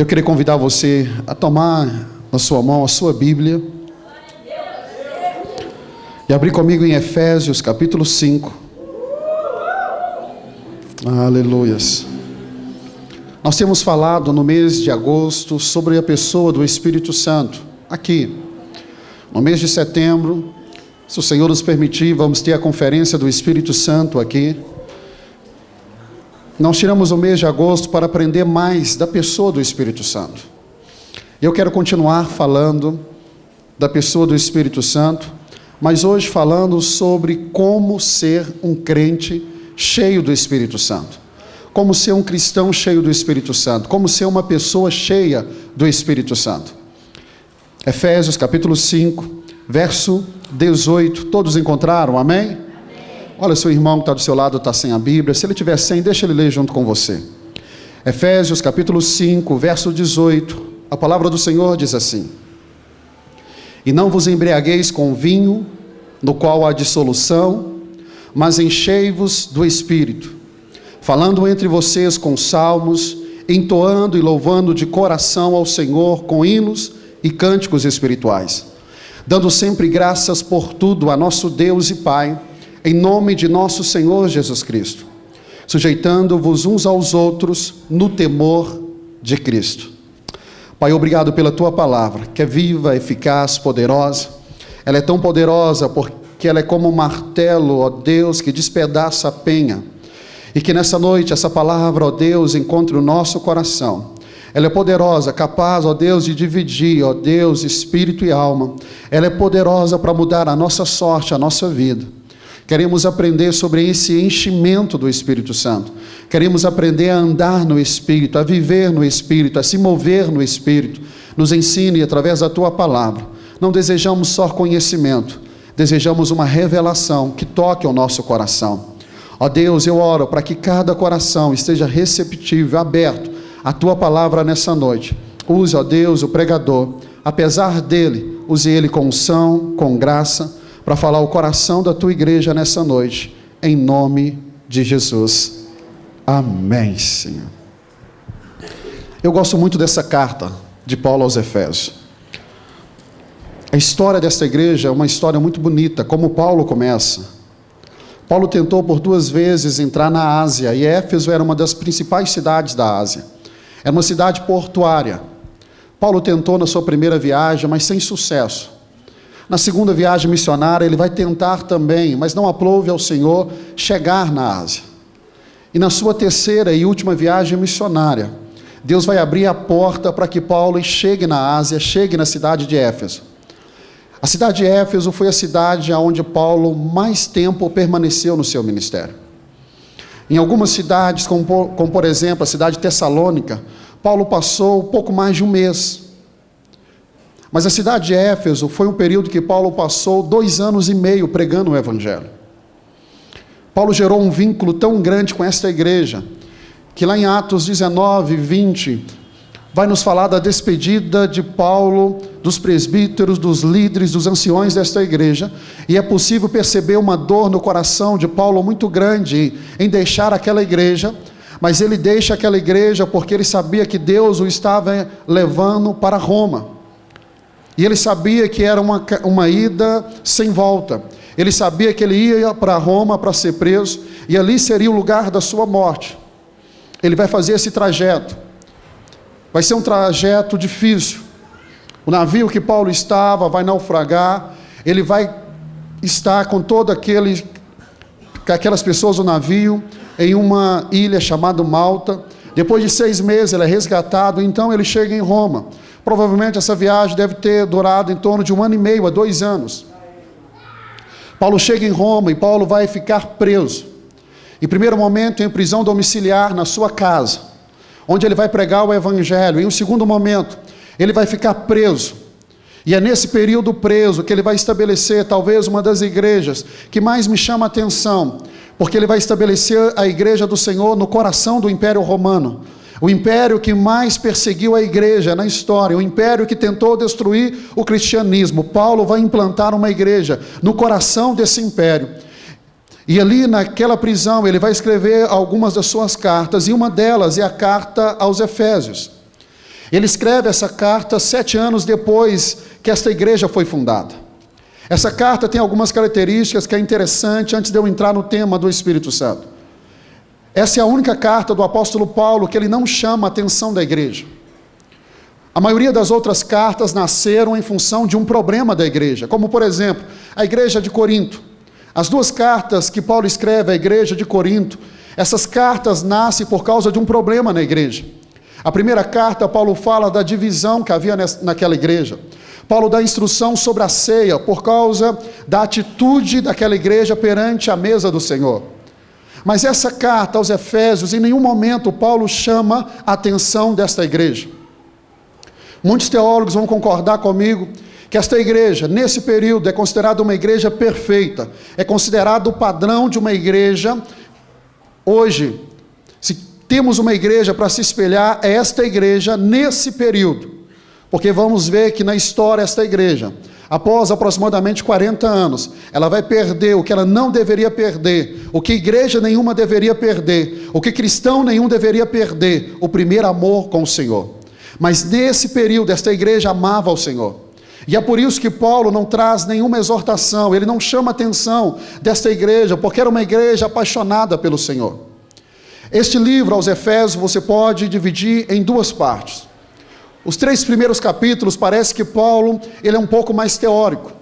Eu queria convidar você a tomar na sua mão a sua Bíblia e abrir comigo em Efésios capítulo 5. Aleluias. Nós temos falado no mês de agosto sobre a pessoa do Espírito Santo. Aqui, no mês de setembro, se o Senhor nos permitir, vamos ter a conferência do Espírito Santo aqui. Nós tiramos o mês de agosto para aprender mais da pessoa do Espírito Santo. Eu quero continuar falando da pessoa do Espírito Santo, mas hoje falando sobre como ser um crente cheio do Espírito Santo. Como ser um cristão cheio do Espírito Santo. Como ser uma pessoa cheia do Espírito Santo. Efésios capítulo 5, verso 18. Todos encontraram? Amém? Olha, seu irmão que está do seu lado está sem a Bíblia. Se ele tiver sem, deixa ele ler junto com você. Efésios capítulo 5, verso 18. A palavra do Senhor diz assim: E não vos embriagueis com vinho, no qual há dissolução, mas enchei-vos do Espírito, falando entre vocês com salmos, entoando e louvando de coração ao Senhor com hinos e cânticos espirituais, dando sempre graças por tudo a nosso Deus e Pai, em nome de nosso Senhor Jesus Cristo, sujeitando-vos uns aos outros no temor de Cristo. Pai, obrigado pela Tua palavra, que é viva, eficaz, poderosa. Ela é tão poderosa porque ela é como um martelo, ó Deus, que despedaça a penha. E que nessa noite essa palavra, ó Deus, encontre o nosso coração. Ela é poderosa, capaz, ó Deus, de dividir, ó Deus, espírito e alma. Ela é poderosa para mudar a nossa sorte, a nossa vida. Queremos aprender sobre esse enchimento do Espírito Santo. Queremos aprender a andar no Espírito, a viver no Espírito, a se mover no Espírito. Nos ensine através da Tua palavra. Não desejamos só conhecimento, desejamos uma revelação que toque o nosso coração. Ó Deus, eu oro para que cada coração esteja receptivo, aberto à Tua palavra nessa noite. Use, ó Deus, o pregador. Apesar dele, use ele com unção, com graça, para falar o coração da Tua igreja nessa noite, em nome de Jesus. Amém, Senhor. Eu gosto muito dessa carta de Paulo aos Efésios. A história desta igreja é uma história muito bonita, como Paulo começa. Paulo tentou por 2 vezes entrar na Ásia, e Éfeso era uma das principais cidades da Ásia. Era uma cidade portuária. Paulo tentou na sua primeira viagem, mas sem sucesso. Na segunda viagem missionária, ele vai tentar também, mas não aprouve ao Senhor, chegar na Ásia. E na sua terceira e última viagem missionária, Deus vai abrir a porta para que Paulo chegue na Ásia, chegue na cidade de Éfeso. A cidade de Éfeso foi a cidade onde Paulo mais tempo permaneceu no seu ministério. Em algumas cidades, como por exemplo a cidade de Tessalônica, Paulo passou pouco mais de 1 mês. Mas a cidade de Éfeso foi um período que Paulo passou 2 anos e meio pregando o Evangelho. Paulo gerou um vínculo tão grande com esta igreja, que lá em Atos 19, 20, vai nos falar da despedida de Paulo, dos presbíteros, dos líderes, dos anciões desta igreja, e é possível perceber uma dor no coração de Paulo muito grande em deixar aquela igreja, mas ele deixa aquela igreja porque ele sabia que Deus o estava levando para Roma. E ele sabia que era uma ida sem volta. Ele sabia que ele ia para Roma para ser preso, e ali seria o lugar da sua morte. Ele vai fazer esse trajeto. Vai ser um trajeto difícil. O navio que Paulo estava vai naufragar. Ele vai estar com aquelas pessoas do navio em uma ilha chamada Malta. Depois de 6 meses ele é resgatado, então ele chega em Roma. Provavelmente essa viagem deve ter durado em torno de 1 ano e meio a 2 anos. Paulo chega em Roma e Paulo vai ficar preso. Em primeiro momento, em prisão domiciliar na sua casa, onde ele vai pregar o Evangelho. Em um segundo momento, ele vai ficar preso. E é nesse período preso que ele vai estabelecer talvez uma das igrejas que mais me chama a atenção, porque ele vai estabelecer a igreja do Senhor no coração do Império Romano. O império que mais perseguiu a igreja na história, o império que tentou destruir o cristianismo. Paulo vai implantar uma igreja no coração desse império. E ali naquela prisão ele vai escrever algumas das suas cartas, e uma delas é a carta aos Efésios. Ele escreve essa carta 7 anos depois que esta igreja foi fundada. Essa carta tem algumas características que é interessante antes de eu entrar no tema do Espírito Santo. Essa é a única carta do apóstolo Paulo que ele não chama a atenção da igreja. A maioria das outras cartas nasceram em função de um problema da igreja, como por exemplo, a igreja de Corinto. As 2 cartas que Paulo escreve à igreja de Corinto, essas cartas nascem por causa de um problema na igreja. A primeira carta, Paulo fala da divisão que havia naquela igreja. Paulo dá instrução sobre a ceia por causa da atitude daquela igreja perante a mesa do Senhor. Mas essa carta aos Efésios, em nenhum momento Paulo chama a atenção desta igreja. Muitos teólogos vão concordar comigo que esta igreja, nesse período, é considerada uma igreja perfeita, é considerado o padrão de uma igreja. Hoje, se temos uma igreja para se espelhar, é esta igreja nesse período, porque vamos ver que na história esta igreja, após aproximadamente 40 anos, ela vai perder o que ela não deveria perder, o que igreja nenhuma deveria perder, o que cristão nenhum deveria perder, o primeiro amor com o Senhor. Mas nesse período, esta igreja amava ao Senhor. E é por isso que Paulo não traz nenhuma exortação, ele não chama a atenção desta igreja, porque era uma igreja apaixonada pelo Senhor. Este livro, aos Efésios, você pode dividir em 2 partes. Os 3 primeiros capítulos, parece que Paulo, ele é um pouco mais teórico.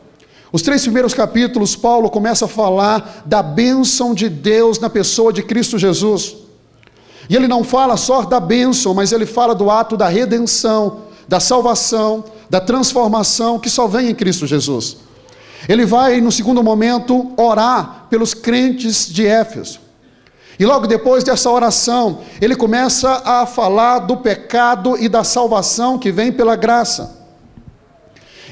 Os 3 primeiros capítulos, Paulo começa a falar da bênção de Deus na pessoa de Cristo Jesus. E ele não fala só da bênção, mas ele fala do ato da redenção, da salvação, da transformação que só vem em Cristo Jesus. Ele vai, no segundo momento, orar pelos crentes de Éfeso. E logo depois dessa oração, ele começa a falar do pecado e da salvação que vem pela graça.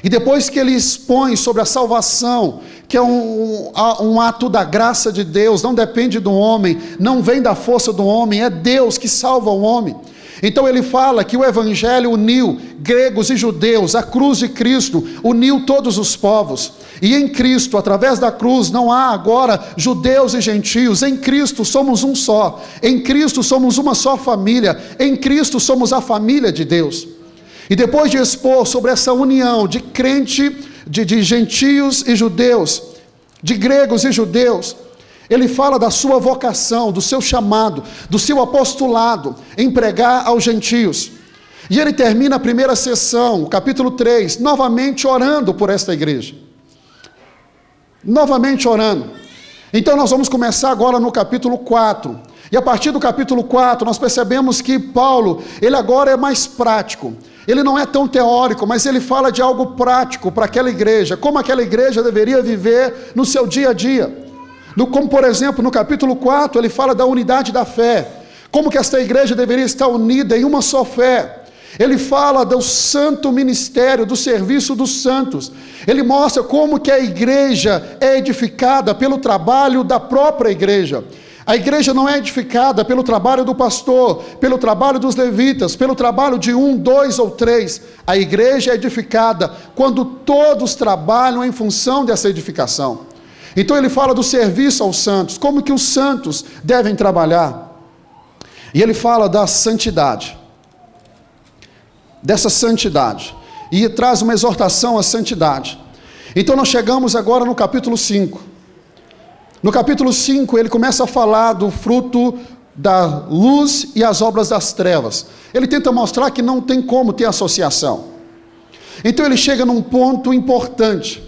E depois que ele expõe sobre a salvação, que é um ato da graça de Deus, não depende do homem, não vem da força do homem, é Deus que salva o homem. Então ele fala que o evangelho uniu gregos e judeus, a cruz de Cristo uniu todos os povos. E em Cristo, através da cruz, não há agora judeus e gentios, em Cristo somos um só, em Cristo somos uma só família, em Cristo somos a família de Deus. E depois de expor sobre essa união de crente, de gentios e judeus, de gregos e judeus, ele fala da sua vocação, do seu chamado, do seu apostolado em pregar aos gentios. E ele termina a primeira sessão, o capítulo 3, novamente orando por esta igreja. Novamente orando. Então nós vamos começar agora no capítulo 4. E a partir do capítulo 4 nós percebemos que Paulo, ele agora é mais prático. Ele não é tão teórico, mas ele fala de algo prático para aquela igreja, como aquela igreja deveria viver no seu dia a dia. Como por exemplo, no capítulo 4, ele fala da unidade da fé, como que esta igreja deveria estar unida em uma só fé. Ele fala do santo ministério, do serviço dos santos. Ele mostra como que a igreja é edificada pelo trabalho da própria igreja. A igreja não é edificada pelo trabalho do pastor, pelo trabalho dos levitas, pelo trabalho de 1, 2 ou 3. A igreja é edificada quando todos trabalham em função dessa edificação. Então ele fala do serviço aos santos, como que os santos devem trabalhar. E ele fala da santidade, dessa santidade, e traz uma exortação à santidade. Então nós chegamos agora no capítulo 5. No capítulo 5 ele começa a falar do fruto da luz e as obras das trevas. Ele tenta mostrar que não tem como ter associação. Então ele chega num ponto importante,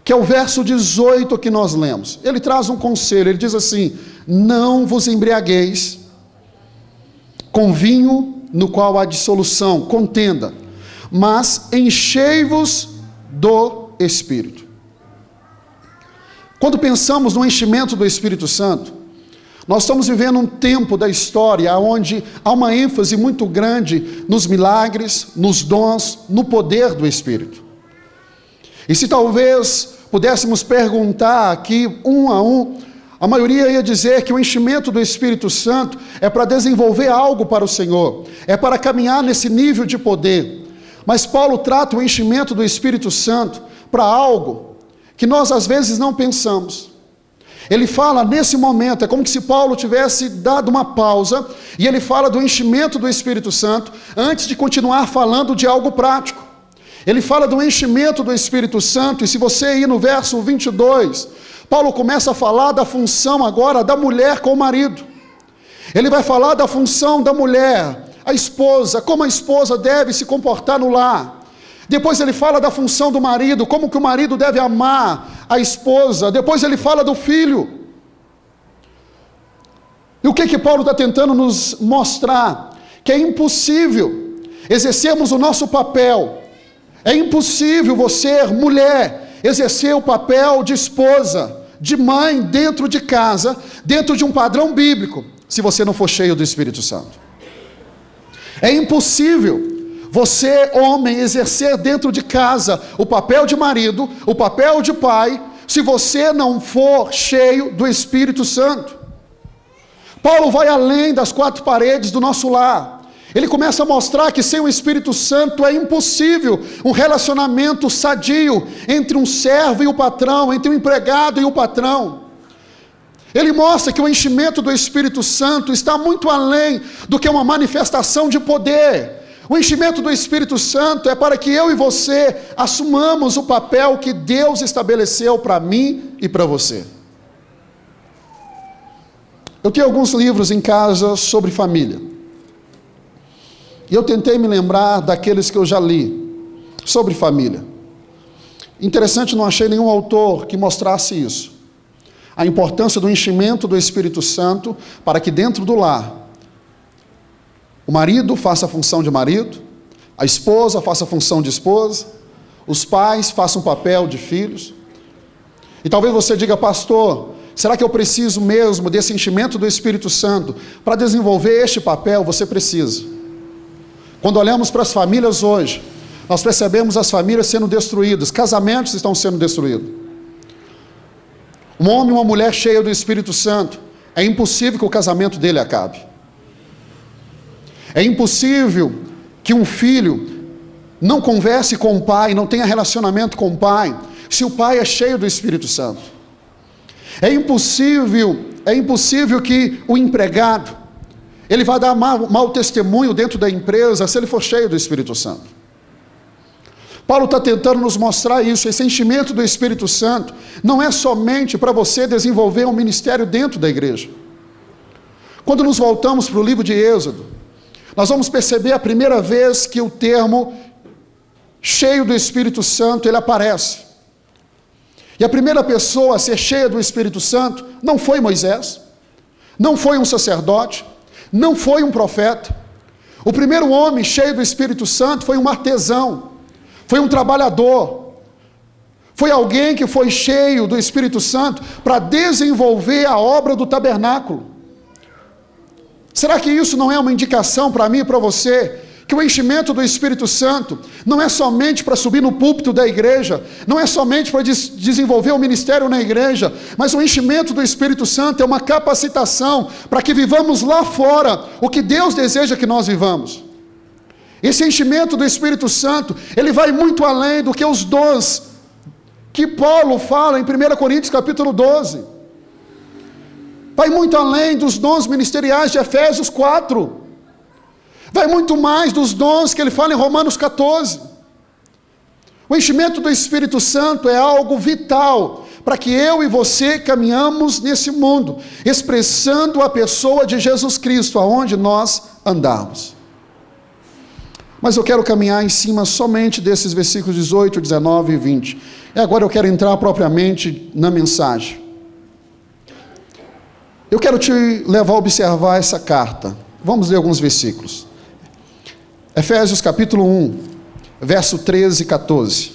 que é o verso 18 que nós lemos. Ele traz um conselho, ele diz assim: não vos embriagueis com vinho no qual há dissolução, contenda, mas enchei-vos do Espírito. Quando pensamos no enchimento do Espírito Santo, nós estamos vivendo um tempo da história onde há uma ênfase muito grande nos milagres, nos dons, no poder do Espírito. E se talvez pudéssemos perguntar aqui um a um, a maioria ia dizer que o enchimento do Espírito Santo é para desenvolver algo para o Senhor, é para caminhar nesse nível de poder. Mas Paulo trata o enchimento do Espírito Santo para algo que nós às vezes não pensamos. Ele fala nesse momento, é como se Paulo tivesse dado uma pausa, e ele fala do enchimento do Espírito Santo, antes de continuar falando de algo prático. Ele fala do enchimento do Espírito Santo, e se você ir no verso 22, Paulo começa a falar da função agora da mulher com o marido. Ele vai falar da função da mulher, a esposa, como a esposa deve se comportar no lar. Depois ele fala da função do marido, como que o marido deve amar a esposa. Depois ele fala do filho. E o que Paulo está tentando nos mostrar? Que é impossível exercermos o nosso papel. É impossível você, mulher, exercer o papel de esposa, de mãe, dentro de casa, dentro de um padrão bíblico, se você não for cheio do Espírito Santo. É impossível você, homem, exercer dentro de casa o papel de marido, o papel de pai, se você não for cheio do Espírito Santo. Paulo vai além das quatro paredes do nosso lar. Ele começa a mostrar que sem o Espírito Santo é impossível um relacionamento sadio entre um servo e o patrão, entre o empregado e o patrão. Ele mostra que o enchimento do Espírito Santo está muito além do que uma manifestação de poder. O enchimento do Espírito Santo é para que eu e você assumamos o papel que Deus estabeleceu para mim e para você. Eu tenho alguns livros em casa sobre família. E eu tentei me lembrar daqueles que eu já li sobre família. Interessante, não achei nenhum autor que mostrasse isso. A importância do enchimento do Espírito Santo para que dentro do lar o marido faça a função de marido, a esposa faça a função de esposa, os pais façam o papel de filhos. E talvez você diga: pastor, será que eu preciso mesmo desse enchimento do Espírito Santo para desenvolver este papel? Você precisa. Quando olhamos para as famílias hoje, nós percebemos as famílias sendo destruídas, casamentos estão sendo destruídos. Um homem e uma mulher cheia do Espírito Santo, é impossível que o casamento dele acabe. É impossível que um filho não converse com o pai, não tenha relacionamento com o pai, se o pai é cheio do Espírito Santo. É impossível que o empregado, ele vai dar mau testemunho dentro da empresa se ele for cheio do Espírito Santo. Paulo está tentando nos mostrar isso. Esse enchimento do Espírito Santo não é somente para você desenvolver um ministério dentro da igreja. Quando nos voltamos para o livro de Êxodo, nós vamos perceber a primeira vez que o termo cheio do Espírito Santo, ele aparece. E a primeira pessoa a ser cheia do Espírito Santo não foi Moisés, não foi um sacerdote, não foi um profeta. O primeiro homem cheio do Espírito Santo foi um artesão, foi um trabalhador, foi alguém que foi cheio do Espírito Santo para desenvolver a obra do tabernáculo. Será que isso não é uma indicação para mim e para você? Que o enchimento do Espírito Santo não é somente para subir no púlpito da igreja, não é somente para desenvolver o ministério na igreja, mas o enchimento do Espírito Santo é uma capacitação para que vivamos lá fora o que Deus deseja que nós vivamos. Esse enchimento do Espírito Santo, ele vai muito além do que os dons que Paulo fala em 1 Coríntios capítulo 12. Vai muito além dos dons ministeriais de Efésios 4. Vai muito mais dos dons que ele fala em Romanos 14. O enchimento do Espírito Santo é algo vital para que eu e você caminhamos nesse mundo, expressando a pessoa de Jesus Cristo aonde nós andarmos. Mas eu quero caminhar em cima somente desses versículos 18, 19 e 20. E agora eu quero entrar propriamente na mensagem. Eu quero te levar a observar essa carta. Vamos ler alguns versículos. Efésios capítulo 1, verso 13 e 14.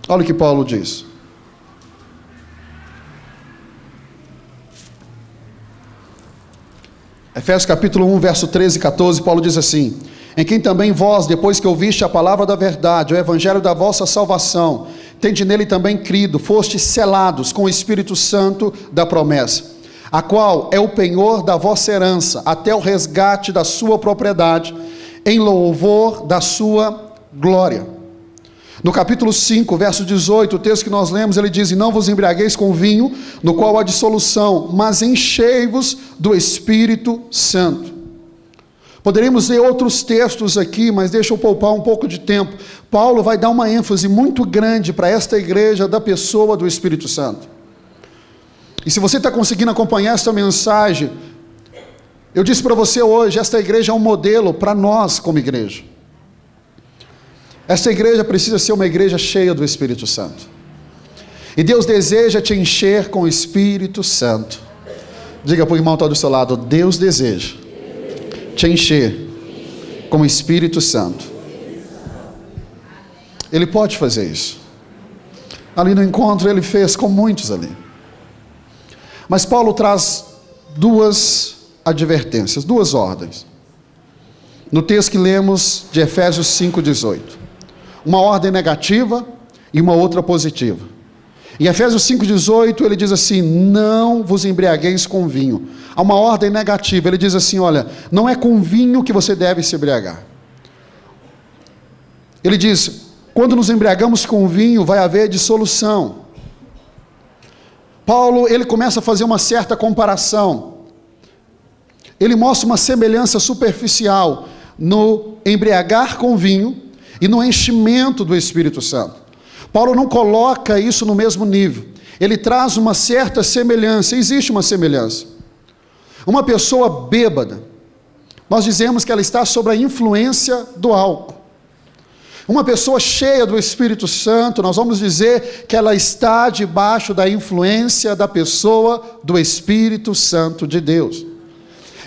Olha o que Paulo diz. Efésios capítulo 1, verso 13 e 14, Paulo diz assim: em quem também vós, depois que ouviste a palavra da verdade, o evangelho da vossa salvação, tende nele também crido, fostes selados com o Espírito Santo da promessa, a qual é o penhor da vossa herança, até o resgate da sua propriedade, em louvor da sua glória. No capítulo 5, verso 18, o texto que nós lemos, ele diz: e não vos embriagueis com vinho, no qual há dissolução, mas enchei-vos do Espírito Santo. Poderíamos ler outros textos aqui, mas deixa eu poupar um pouco de tempo. Paulo vai dar uma ênfase muito grande para esta igreja da pessoa do Espírito Santo. E se você está conseguindo acompanhar esta mensagem, eu disse para você hoje, esta igreja é um modelo para nós como igreja. Esta igreja precisa ser uma igreja cheia do Espírito Santo. E Deus deseja te encher com o Espírito Santo. Diga para o irmão que está do seu lado: Deus deseja te encher com o Espírito Santo. Ele pode fazer isso. Ali no encontro ele fez com muitos ali. Mas Paulo traz duas advertências, duas ordens. No texto que lemos de Efésios 5,18. Uma ordem negativa e uma outra positiva. Em Efésios 5,18 ele diz assim: não vos embriagueis com vinho. Há uma ordem negativa, ele diz assim: olha, não é com vinho que você deve se embriagar. Ele diz: quando nos embriagamos com vinho vai haver dissolução. Paulo, ele começa a fazer uma certa comparação. Ele mostra uma semelhança superficial no embriagar com vinho e no enchimento do Espírito Santo. Paulo não coloca isso no mesmo nível. Ele traz uma certa semelhança. Existe uma semelhança. Uma pessoa bêbada, nós dizemos que ela está sob a influência do álcool. Uma pessoa cheia do Espírito Santo, nós vamos dizer que ela está debaixo da influência da pessoa do Espírito Santo de Deus.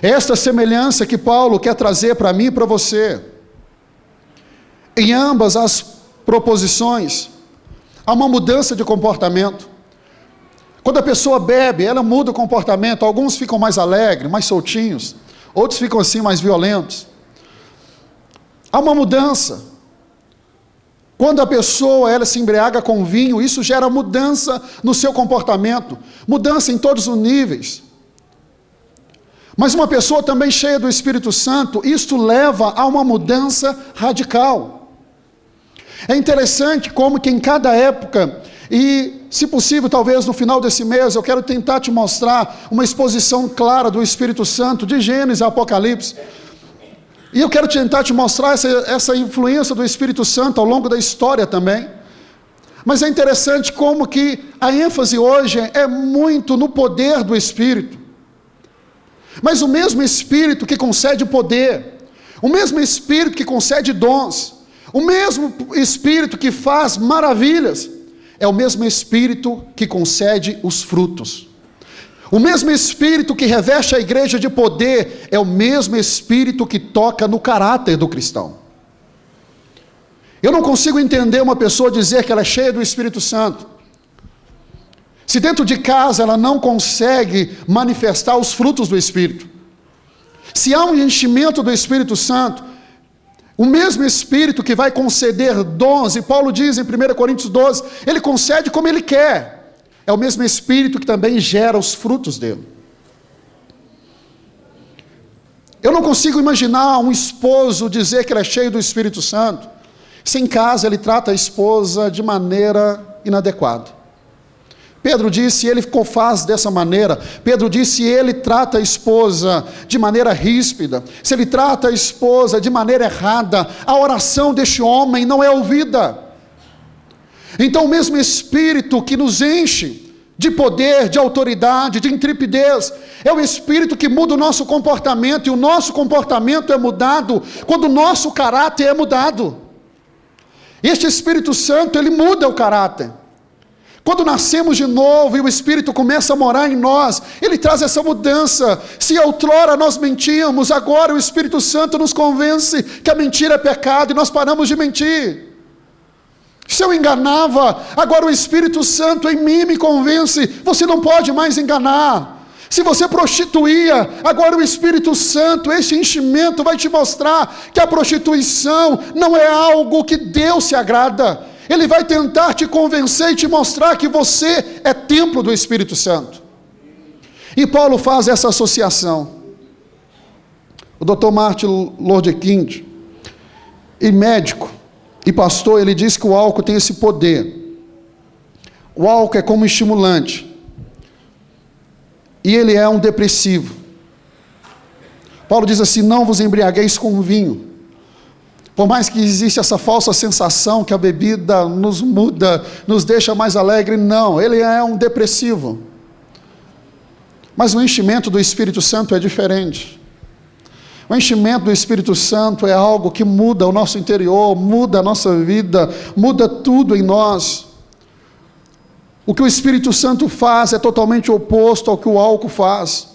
Esta semelhança que Paulo quer trazer para mim e para você. Em ambas as proposições, há uma mudança de comportamento. Quando a pessoa bebe, ela muda o comportamento. Alguns ficam mais alegres, mais soltinhos. Outros ficam assim, mais violentos. Há uma mudança. Quando a pessoa ela se embriaga com vinho, isso gera mudança no seu comportamento. Mudança em todos os níveis. Mas uma pessoa também cheia do Espírito Santo, isto leva a uma mudança radical. É interessante como que em cada época, e se possível talvez no final desse mês, eu quero tentar te mostrar uma exposição clara do Espírito Santo, de Gênesis a Apocalipse. E eu quero tentar te mostrar essa influência do Espírito Santo ao longo da história também. Mas é interessante como que a ênfase hoje é muito no poder do Espírito. Mas o mesmo Espírito que concede poder, o mesmo Espírito que concede dons, o mesmo Espírito que faz maravilhas, é o mesmo Espírito que concede os frutos. O mesmo Espírito que reveste a igreja de poder, é o mesmo Espírito que toca no caráter do cristão. Eu não consigo entender uma pessoa dizer que ela é cheia do Espírito Santo, se dentro de casa ela não consegue manifestar os frutos do Espírito. Se há um enchimento do Espírito Santo, o mesmo Espírito que vai conceder dons, e Paulo diz em 1 Coríntios 12, ele concede como ele quer, é o mesmo Espírito que também gera os frutos dele. Eu não consigo imaginar um esposo dizer que ele é cheio do Espírito Santo, se em casa ele trata a esposa de maneira inadequada. Pedro disse, ele faz dessa maneira. Pedro disse, ele trata a esposa de maneira ríspida. Se ele trata a esposa de maneira errada, a oração deste homem não é ouvida. Então o mesmo Espírito que nos enche de poder, de autoridade, de intrepidez, é o Espírito que muda o nosso comportamento, e o nosso comportamento é mudado quando o nosso caráter é mudado. Este Espírito Santo, ele muda o caráter. Quando nascemos de novo e o Espírito começa a morar em nós, ele traz essa mudança. Se outrora nós mentíamos, agora o Espírito Santo nos convence que a mentira é pecado e nós paramos de mentir. Se eu enganava, agora o Espírito Santo em mim me convence, você não pode mais enganar. Se você prostituía, agora o Espírito Santo, este enchimento vai te mostrar que a prostituição não é algo que Deus se agrada. Ele vai tentar te convencer e te mostrar que você é templo do Espírito Santo. E Paulo faz essa associação. O Dr. Martin Luther King, e médico, E pastor, ele diz que o álcool tem esse poder. O álcool é como estimulante. E ele é um depressivo. Paulo diz assim: não vos embriagueis com vinho. Por mais que exista essa falsa sensação que a bebida nos muda, nos deixa mais alegre, não, ele é um depressivo. Mas o enchimento do Espírito Santo é diferente. O enchimento do Espírito Santo é algo que muda o nosso interior, muda a nossa vida, muda tudo em nós. O que o Espírito Santo faz é totalmente oposto ao que o álcool faz.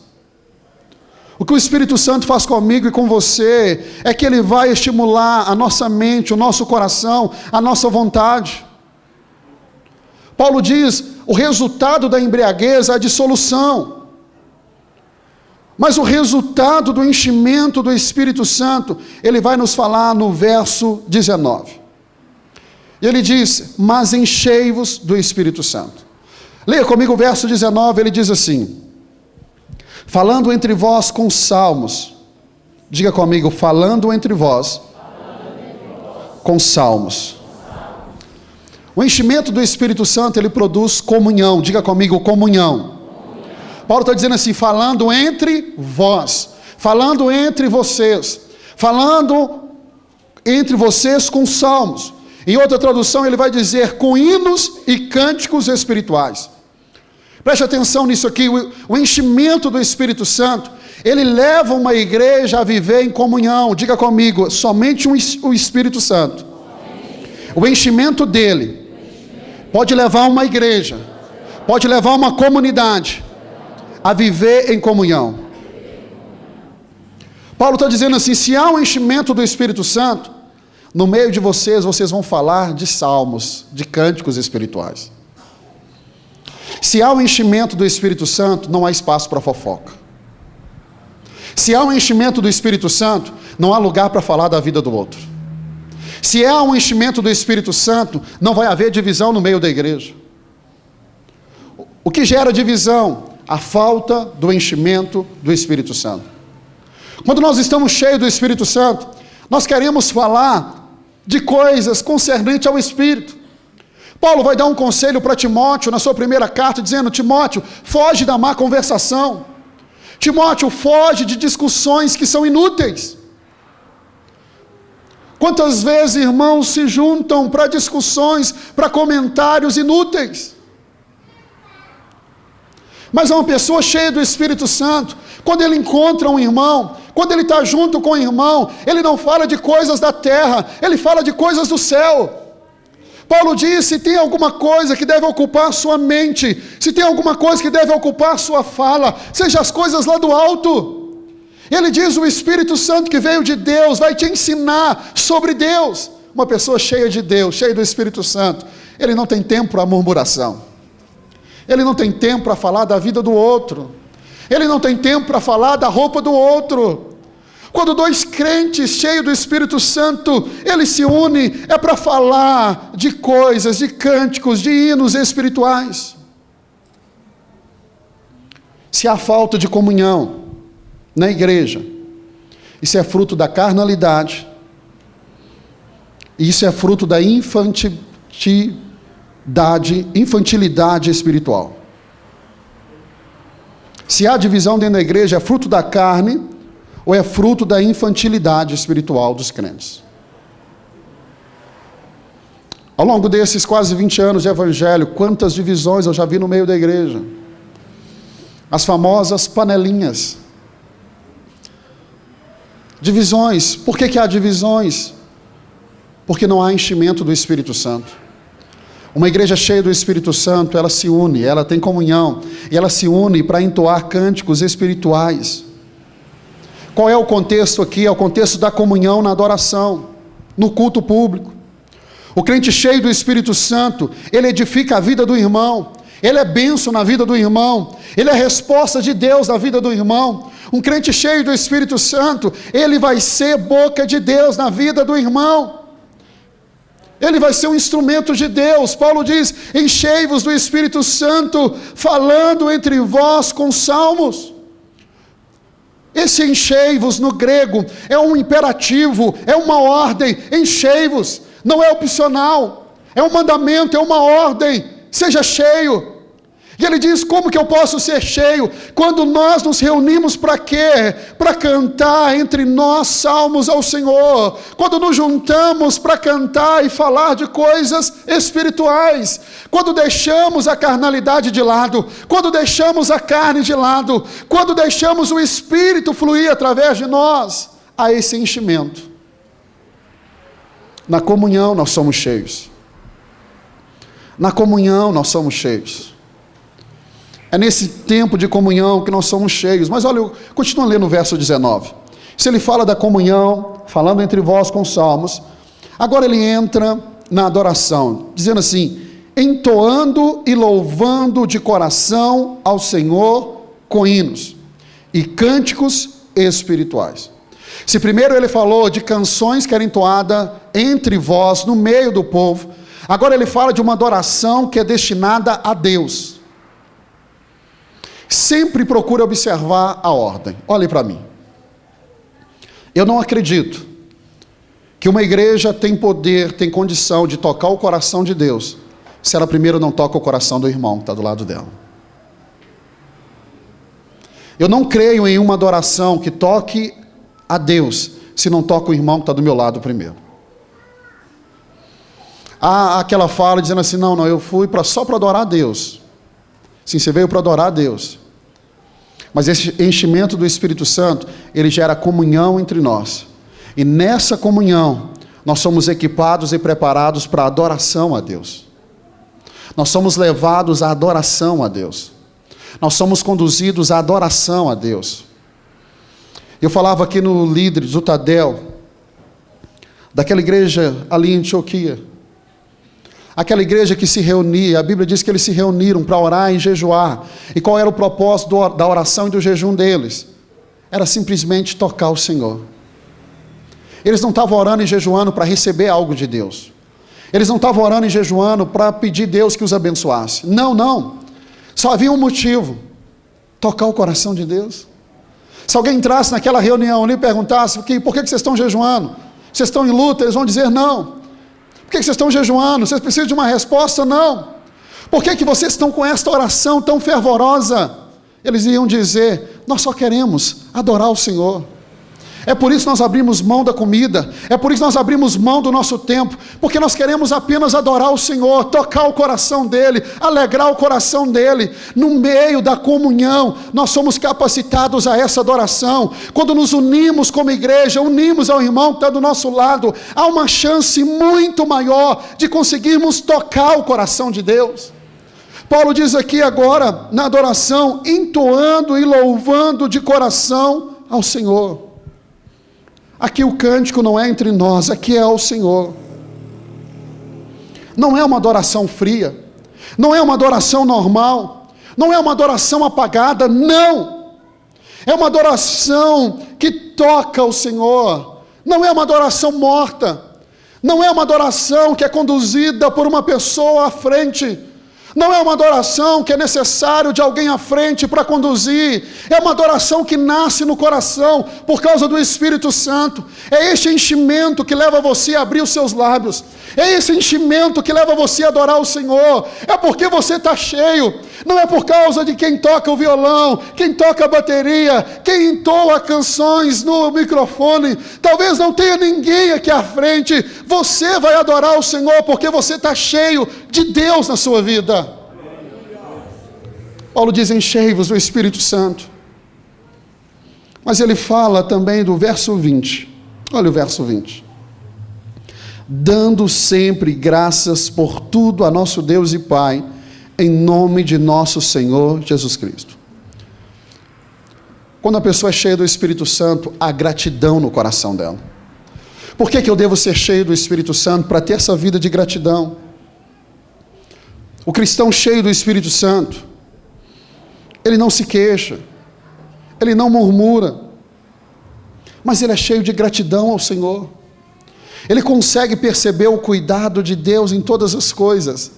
O que o Espírito Santo faz comigo e com você é que ele vai estimular a nossa mente, o nosso coração, a nossa vontade. Paulo diz: o resultado da embriaguez é a dissolução. Mas o resultado do enchimento do Espírito Santo, ele vai nos falar no verso 19. E ele diz: mas enchei-vos do Espírito Santo. Leia comigo o verso 19, ele diz assim: falando entre vós com salmos. Diga comigo: falando entre vós com salmos. O enchimento do Espírito Santo, ele produz comunhão. Diga comigo: comunhão. Paulo está dizendo assim: falando entre vós, falando entre vocês, falando entre vocês com salmos. Em outra tradução ele vai dizer com hinos e cânticos espirituais. Preste atenção nisso aqui. O enchimento do Espírito Santo, ele leva uma igreja a viver em comunhão. Diga comigo: somente o Espírito Santo, o enchimento dele pode levar uma igreja, pode levar uma comunidade a viver em comunhão. Paulo está dizendo assim: se há um enchimento do Espírito Santo, no meio de vocês vão falar de salmos, de cânticos espirituais. Se há um enchimento do Espírito Santo, não há espaço para fofoca. Se há um enchimento do Espírito Santo, não há lugar para falar da vida do outro. Se há um enchimento do Espírito Santo, não vai haver divisão no meio da igreja. O que gera divisão? A falta do enchimento do Espírito Santo. Quando nós estamos cheios do Espírito Santo, nós queremos falar de coisas concernentes ao Espírito. Paulo vai dar um conselho para Timóteo na sua primeira carta, dizendo: Timóteo, foge da má conversação. Timóteo, foge de discussões que são inúteis. Quantas vezes irmãos se juntam para discussões, para comentários inúteis? Mas uma pessoa cheia do Espírito Santo, quando ele encontra um irmão, quando ele está junto com o irmão, ele não fala de coisas da terra, ele fala de coisas do céu. Paulo diz: se tem alguma coisa que deve ocupar sua mente, se tem alguma coisa que deve ocupar sua fala, seja as coisas lá do alto. Ele diz: o Espírito Santo que veio de Deus vai te ensinar sobre Deus. Uma pessoa cheia de Deus, cheia do Espírito Santo, ele não tem tempo para murmuração, ele não tem tempo para falar da vida do outro, ele não tem tempo para falar da roupa do outro. Quando dois crentes cheios do Espírito Santo, eles se unem, é para falar de coisas, de cânticos, de hinos espirituais. Se há falta de comunhão na igreja, isso é fruto da carnalidade, isso é fruto da infantilidade espiritual. Se há divisão dentro da igreja, é fruto da carne, ou é fruto da infantilidade espiritual dos crentes? Ao longo desses quase 20 anos de evangelho, quantas divisões eu já vi no meio da igreja? As famosas panelinhas. Divisões. Por que há divisões? Porque não há enchimento do Espírito Santo. Uma igreja cheia do Espírito Santo, ela se une, ela tem comunhão, e ela se une para entoar cânticos espirituais. Qual é o contexto aqui? É o contexto da comunhão na adoração, no culto público. O crente cheio do Espírito Santo, ele edifica a vida do irmão, ele é bênção na vida do irmão, ele é resposta de Deus na vida do irmão. Um crente cheio do Espírito Santo, ele vai ser boca de Deus na vida do irmão, ele vai ser um instrumento de Deus. Paulo diz: enchei-vos do Espírito Santo, falando entre vós com salmos. Esse enchei-vos no grego é um imperativo, é uma ordem. Enchei-vos. não é opcional, é um mandamento, é uma ordem, seja cheio. E ele diz, como que eu posso ser cheio? Quando nós nos reunimos para quê? Para cantar entre nós salmos ao Senhor. Quando nos juntamos para cantar e falar de coisas espirituais. Quando deixamos a carnalidade de lado. Quando deixamos a carne de lado. Quando deixamos o Espírito fluir através de nós. Há esse enchimento. Na comunhão nós somos cheios. Na comunhão nós somos cheios. É nesse tempo de comunhão que nós somos cheios. Mas olha, continua lendo o verso 19. Se ele fala da comunhão, falando entre vós com salmos, agora ele entra na adoração, dizendo assim, entoando e louvando de coração ao Senhor com hinos e cânticos espirituais. Se primeiro ele falou de canções que eram entoadas entre vós, no meio do povo, agora ele fala de uma adoração que é destinada a Deus. Sempre procure observar a ordem. Olhe para mim. Eu não acredito que uma igreja tem poder, tem condição de tocar o coração de Deus, se ela primeiro não toca o coração do irmão que está do lado dela. Eu não creio em uma adoração que toque a Deus, se não toca o irmão que está do meu lado primeiro. Há aquela fala dizendo assim, não, eu fui só para adorar a Deus. Sim, você veio para adorar a Deus. Mas esse enchimento do Espírito Santo, ele gera comunhão entre nós. E nessa comunhão, nós somos equipados e preparados para a adoração a Deus. Nós somos levados à adoração a Deus. Nós somos conduzidos à adoração a Deus. Eu falava aqui no líder, do Tadel, daquela igreja ali em Antioquia. Aquela igreja que se reunia, a Bíblia diz que eles se reuniram para orar e jejuar. E qual era o propósito da oração e do jejum deles? Era simplesmente tocar o Senhor. Eles não estavam orando e jejuando para receber algo de Deus. Eles não estavam orando e jejuando para pedir a Deus que os abençoasse. Não. Só havia um motivo: tocar o coração de Deus. Se alguém entrasse naquela reunião ali e perguntasse, por que vocês estão jejuando? Vocês estão em luta? Eles vão dizer não. Por que vocês estão jejuando? Vocês precisam de uma resposta? Não. Por que vocês estão com esta oração tão fervorosa? Eles iam dizer, nós só queremos adorar o Senhor. É por isso que nós abrimos mão da comida, é por isso que nós abrimos mão do nosso tempo, porque nós queremos apenas adorar o Senhor, tocar o coração dEle, alegrar o coração dEle. No meio da comunhão, nós somos capacitados a essa adoração. Quando nos unimos como igreja, unimos ao irmão que está do nosso lado, há uma chance muito maior de conseguirmos tocar o coração de Deus. Paulo diz aqui agora, na adoração, entoando e louvando de coração ao Senhor. Aqui o cântico não é entre nós, aqui é ao Senhor. Não é uma adoração fria, não é uma adoração normal, não é uma adoração apagada, não. É uma adoração que toca o Senhor, não é uma adoração morta, não é uma adoração que é conduzida por uma pessoa à frente, não é uma adoração que é necessário de alguém à frente para conduzir, é uma adoração que nasce no coração por causa do Espírito Santo. É este enchimento que leva você a abrir os seus lábios, é esse enchimento que leva você a adorar o Senhor, é porque você está cheio, não é por causa de quem toca o violão, quem toca a bateria, quem entoa canções no microfone. Talvez não tenha ninguém aqui à frente, você vai adorar o Senhor porque você está cheio de Deus na sua vida. Paulo diz, enchei-vos do Espírito Santo. Mas ele fala também do verso 20. Olha o verso 20. Dando sempre graças por tudo a nosso Deus e Pai, em nome de nosso Senhor Jesus Cristo. Quando a pessoa é cheia do Espírito Santo, há gratidão no coração dela. Por que eu devo ser cheio do Espírito Santo? Para ter essa vida de gratidão. O cristão cheio do Espírito Santo, ele não se queixa, ele não murmura, mas ele é cheio de gratidão ao Senhor. Ele consegue perceber o cuidado de Deus em todas as coisas.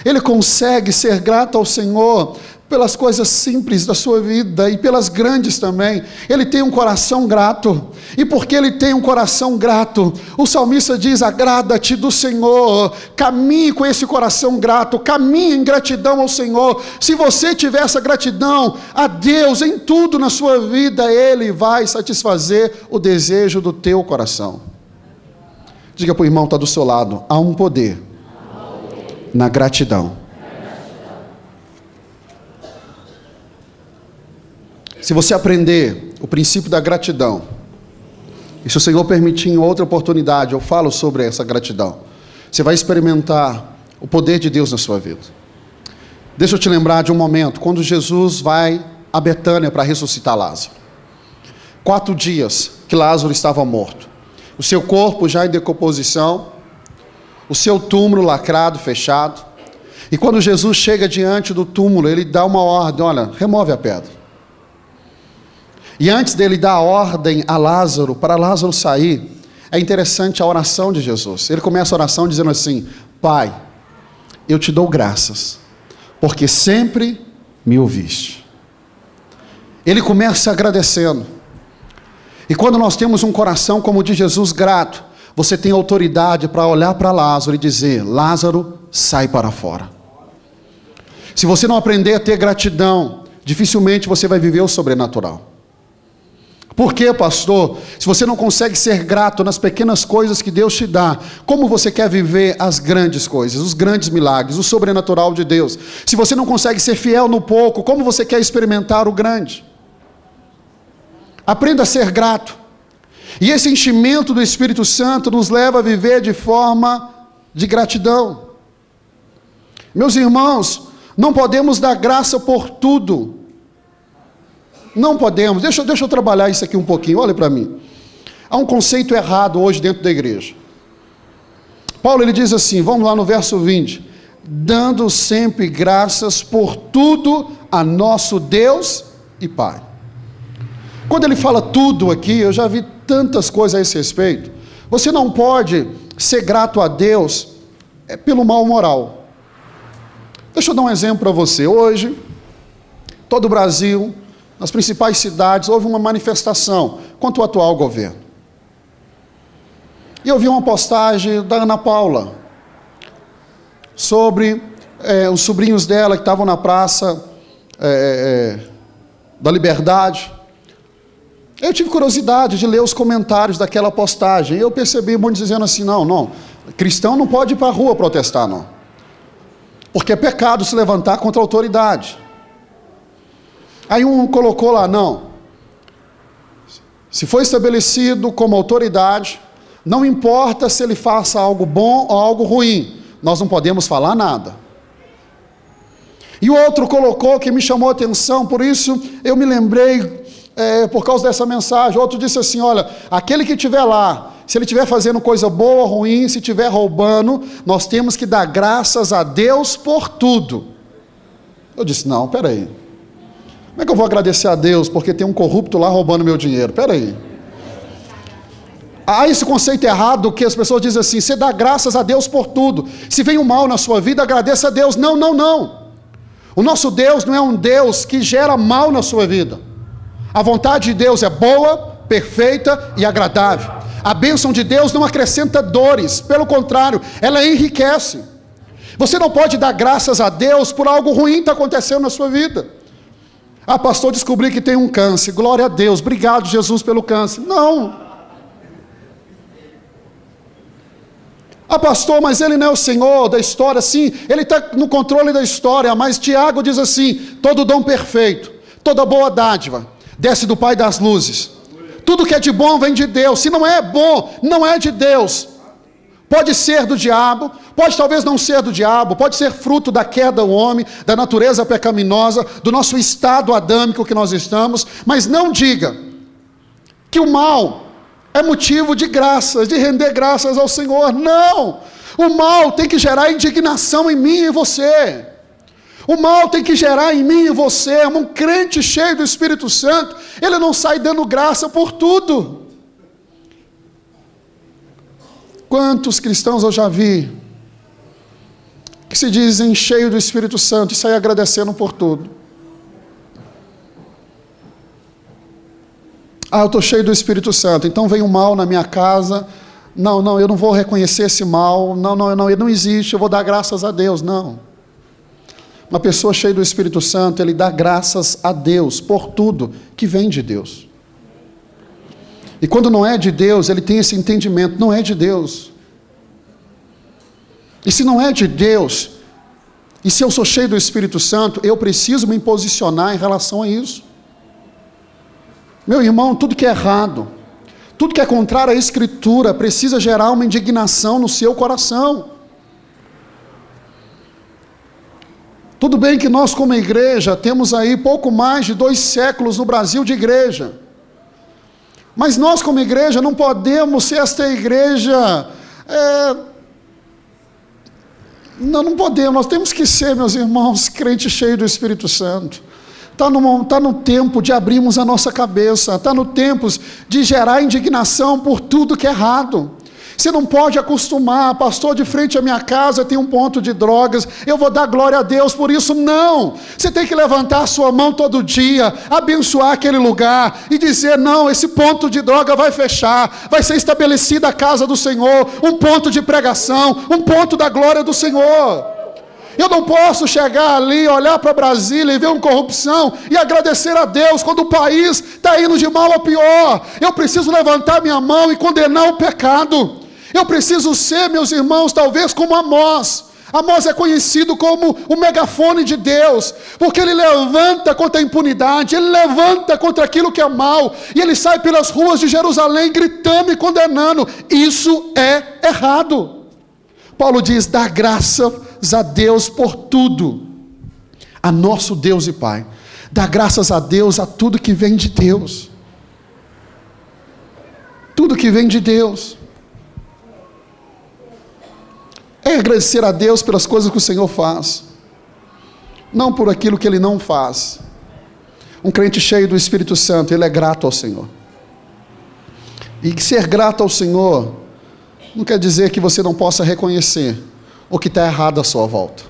Ele consegue ser grato ao Senhor pelas coisas simples da sua vida e pelas grandes também. Ele tem um coração grato, e porque ele tem um coração grato, o salmista diz: agrada-te do Senhor. Caminhe com esse coração grato, caminhe em gratidão ao Senhor. Se você tiver essa gratidão a Deus em tudo na sua vida, Ele vai satisfazer o desejo do teu coração. Diga para o irmão que está do seu lado: há um poder na gratidão. Se você aprender o princípio da gratidão, e se o Senhor permitir em outra oportunidade, eu falo sobre essa gratidão, você vai experimentar o poder de Deus na sua vida. Deixa eu te lembrar de um momento, quando Jesus vai a Betânia para ressuscitar Lázaro. 4 dias que Lázaro estava morto, o seu corpo já em decomposição, o seu túmulo lacrado, fechado, e quando Jesus chega diante do túmulo, ele dá uma ordem: olha, remove a pedra. E antes dele dar a ordem a Lázaro, para Lázaro sair, é interessante a oração de Jesus. Ele começa a oração dizendo assim: Pai, eu te dou graças, porque sempre me ouviste. Ele começa agradecendo. E quando nós temos um coração como o de Jesus grato, você tem autoridade para olhar para Lázaro e dizer: Lázaro, sai para fora. Se você não aprender a ter gratidão, dificilmente você vai viver o sobrenatural. Por quê, pastor? Se você não consegue ser grato nas pequenas coisas que Deus te dá, como você quer viver as grandes coisas, os grandes milagres, o sobrenatural de Deus? Se você não consegue ser fiel no pouco, como você quer experimentar o grande? Aprenda a ser grato. E esse enchimento do Espírito Santo nos leva a viver de forma de gratidão. Meus irmãos, não podemos dar graça por tudo. Não podemos. Deixa eu trabalhar isso aqui um pouquinho, olha para mim. Há um conceito errado hoje dentro da igreja. Paulo ele diz assim, vamos lá no verso 20: dando sempre graças por tudo a nosso Deus e Pai. Quando ele fala tudo aqui, eu já vi tantas coisas a esse respeito. Você não pode ser grato a Deus pelo mau moral. Deixa eu dar um exemplo para você. Hoje, todo o Brasil, nas principais cidades, houve uma manifestação contra o atual governo. E eu vi uma postagem da Ana Paula sobre os sobrinhos dela que estavam na Praça da Liberdade. Eu tive curiosidade de ler os comentários daquela postagem. E eu percebi muitos dizendo assim: não, cristão não pode ir para a rua protestar, não. Porque é pecado se levantar contra a autoridade. Aí um colocou lá: não, se foi estabelecido como autoridade, não importa se ele faça algo bom ou algo ruim, nós não podemos falar nada. E o outro colocou, que me chamou a atenção, por isso eu me lembrei, por causa dessa mensagem. Outro disse assim: olha, aquele que estiver lá, se ele estiver fazendo coisa boa ou ruim, se estiver roubando, nós temos que dar graças a Deus por tudo. Eu disse: não, peraí, como é que eu vou agradecer a Deus porque tem um corrupto lá roubando meu dinheiro? Peraí. Há esse conceito errado que as pessoas dizem assim: você dá graças a Deus por tudo. Se vem um mal na sua vida, agradeça a Deus. Não. O nosso Deus não é um Deus que gera mal na sua vida. A vontade de Deus é boa, perfeita e agradável. A bênção de Deus não acrescenta dores, pelo contrário, ela enriquece. Você não pode dar graças a Deus por algo ruim que está acontecendo na sua vida. Ah, pastor, descobri que tem um câncer. Glória a Deus, obrigado Jesus pelo câncer. Não. Ah, pastor, mas ele não é o Senhor da história. Sim, ele está no controle da história, mas Tiago diz assim: todo dom perfeito, toda boa dádiva, desce do Pai das luzes. Tudo que é de bom vem de Deus. Se não é bom, não é de Deus. Pode ser do diabo, pode talvez não ser do diabo, pode ser fruto da queda do homem, da natureza pecaminosa, do nosso estado adâmico que nós estamos, mas não diga que o mal é motivo de graças, de render graças ao Senhor. Não! O mal tem que gerar indignação em mim e em você. O mal tem que gerar em mim e em você. Um crente cheio do Espírito Santo, ele não sai dando graça por tudo. Quantos cristãos eu já vi que se dizem cheios do Espírito Santo e saem agradecendo por tudo? eu estou cheio do Espírito Santo, então vem o mal na minha casa. Não, eu não vou reconhecer esse mal. Não, ele não existe, eu vou dar graças a Deus. Não. Uma pessoa cheia do Espírito Santo, ele dá graças a Deus por tudo que vem de Deus. E quando não é de Deus, ele tem esse entendimento, não é de Deus. E se não é de Deus, e se eu sou cheio do Espírito Santo, eu preciso me posicionar em relação a isso. Meu irmão, tudo que é errado, tudo que é contrário à Escritura, precisa gerar uma indignação no seu coração. Tudo bem que nós como igreja, temos aí pouco mais de 2 séculos no Brasil de igreja. Mas nós como igreja não podemos ser esta igreja... Não podemos, nós temos que ser, meus irmãos, crente cheio do Espírito Santo. Está no tempo de abrirmos a nossa cabeça, está no tempo de gerar indignação por tudo que é errado. Você não pode acostumar, pastor, de frente à minha casa tem um ponto de drogas, eu vou dar glória a Deus por isso. Não, você tem que levantar a sua mão todo dia, abençoar aquele lugar e dizer, não, esse ponto de droga vai fechar, vai ser estabelecida a casa do Senhor, um ponto de pregação, um ponto da glória do Senhor. Eu não posso chegar ali, olhar para Brasília e ver uma corrupção e agradecer a Deus quando o país está indo de mal a pior. Eu preciso levantar minha mão e condenar o pecado. Eu preciso ser, meus irmãos, talvez como Amós. Amós é conhecido como o megafone de Deus, porque ele levanta contra a impunidade, ele levanta contra aquilo que é mal, e ele sai pelas ruas de Jerusalém gritando e condenando. Isso é errado. Paulo diz, dá graças a Deus por tudo, a nosso Deus e Pai. Dá graças a Deus a tudo que vem de Deus. Tudo que vem de Deus. É agradecer a Deus pelas coisas que o Senhor faz, não por aquilo que Ele não faz. Um crente cheio do Espírito Santo, ele é grato ao Senhor. E ser grato ao Senhor não quer dizer que você não possa reconhecer o que está errado à sua volta.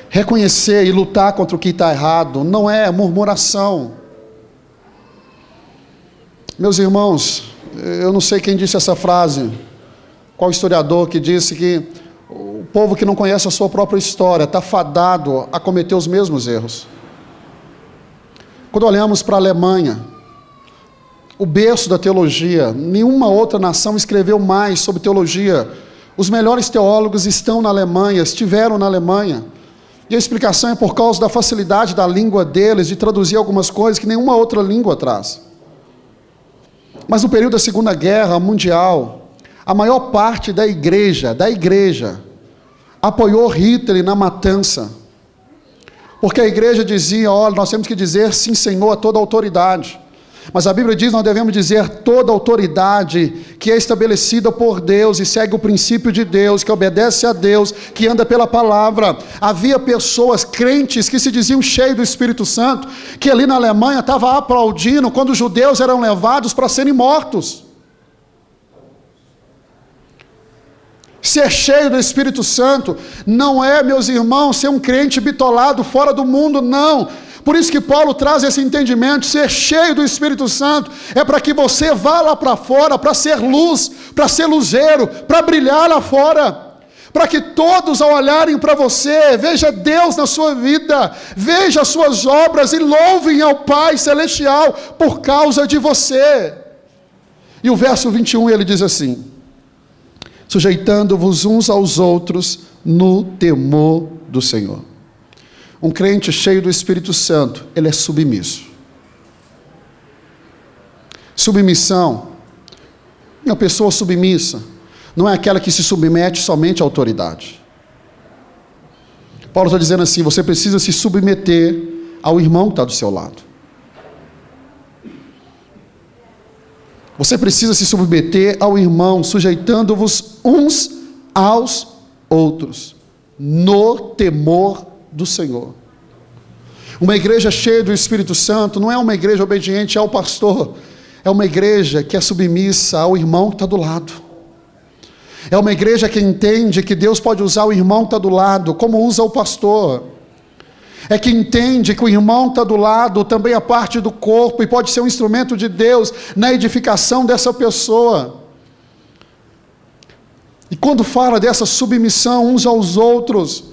Reconhecer e lutar contra o que está errado não é murmuração. Meus irmãos, eu não sei quem disse essa frase, qual historiador que disse que o povo que não conhece a sua própria história está fadado a cometer os mesmos erros. Quando olhamos para a Alemanha, o berço da teologia, nenhuma outra nação escreveu mais sobre teologia. Os melhores teólogos estão na Alemanha, estiveram na Alemanha. E a explicação é por causa da facilidade da língua deles, de traduzir algumas coisas que nenhuma outra língua traz. Mas no período da Segunda Guerra Mundial, a maior parte da igreja, apoiou Hitler na matança. Porque a igreja dizia, olha, nós temos que dizer sim, Senhor, a toda autoridade. Mas a Bíblia diz que nós devemos dizer toda autoridade que é estabelecida por Deus e segue o princípio de Deus, que obedece a Deus, que anda pela palavra. Havia pessoas, crentes, que se diziam cheios do Espírito Santo, que ali na Alemanha estavam aplaudindo quando os judeus eram levados para serem mortos. Ser cheio do Espírito Santo não é, meus irmãos, ser um crente bitolado fora do mundo, não. Por isso que Paulo traz esse entendimento, ser cheio do Espírito Santo, é para que você vá lá para fora, para ser luz, para ser luzeiro, para brilhar lá fora, para que todos ao olharem para você, veja Deus na sua vida, veja as suas obras e louvem ao Pai Celestial por causa de você. E o verso 21 ele diz assim, sujeitando-vos uns aos outros no temor do Senhor. Um crente cheio do Espírito Santo, ele é submisso. Submissão, uma pessoa submissa, não é aquela que se submete somente à autoridade. Paulo está dizendo assim, você precisa se submeter ao irmão que está do seu lado. Você precisa se submeter ao irmão, sujeitando-vos uns aos outros, no temor do Senhor. Uma igreja cheia do Espírito Santo não é uma igreja obediente ao pastor, é uma igreja que é submissa ao irmão que está do lado. É uma igreja que entende que Deus pode usar o irmão que está do lado, como usa o pastor. É que entende que o irmão está do lado, também é parte do corpo, e pode ser um instrumento de Deus na edificação dessa pessoa. E quando fala dessa submissão uns aos outros,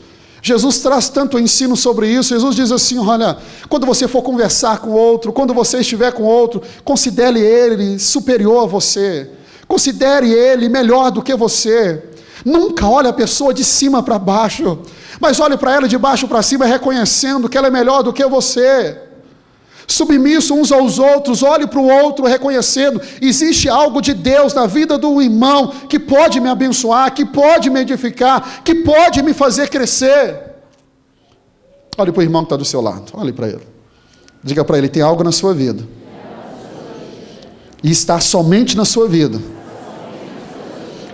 Jesus traz tanto ensino sobre isso. Jesus diz assim: olha, quando você for conversar com outro, quando você estiver com outro, considere ele superior a você, considere ele melhor do que você. Nunca olhe a pessoa de cima para baixo, mas olhe para ela de baixo para cima, reconhecendo que ela é melhor do que você. Submisso uns aos outros, olhe para o outro reconhecendo, existe algo de Deus na vida do irmão, que pode me abençoar, que pode me edificar, que pode me fazer crescer. Olhe para o irmão que está do seu lado, olhe para ele, diga para ele: tem algo na sua vida, e está somente na sua vida,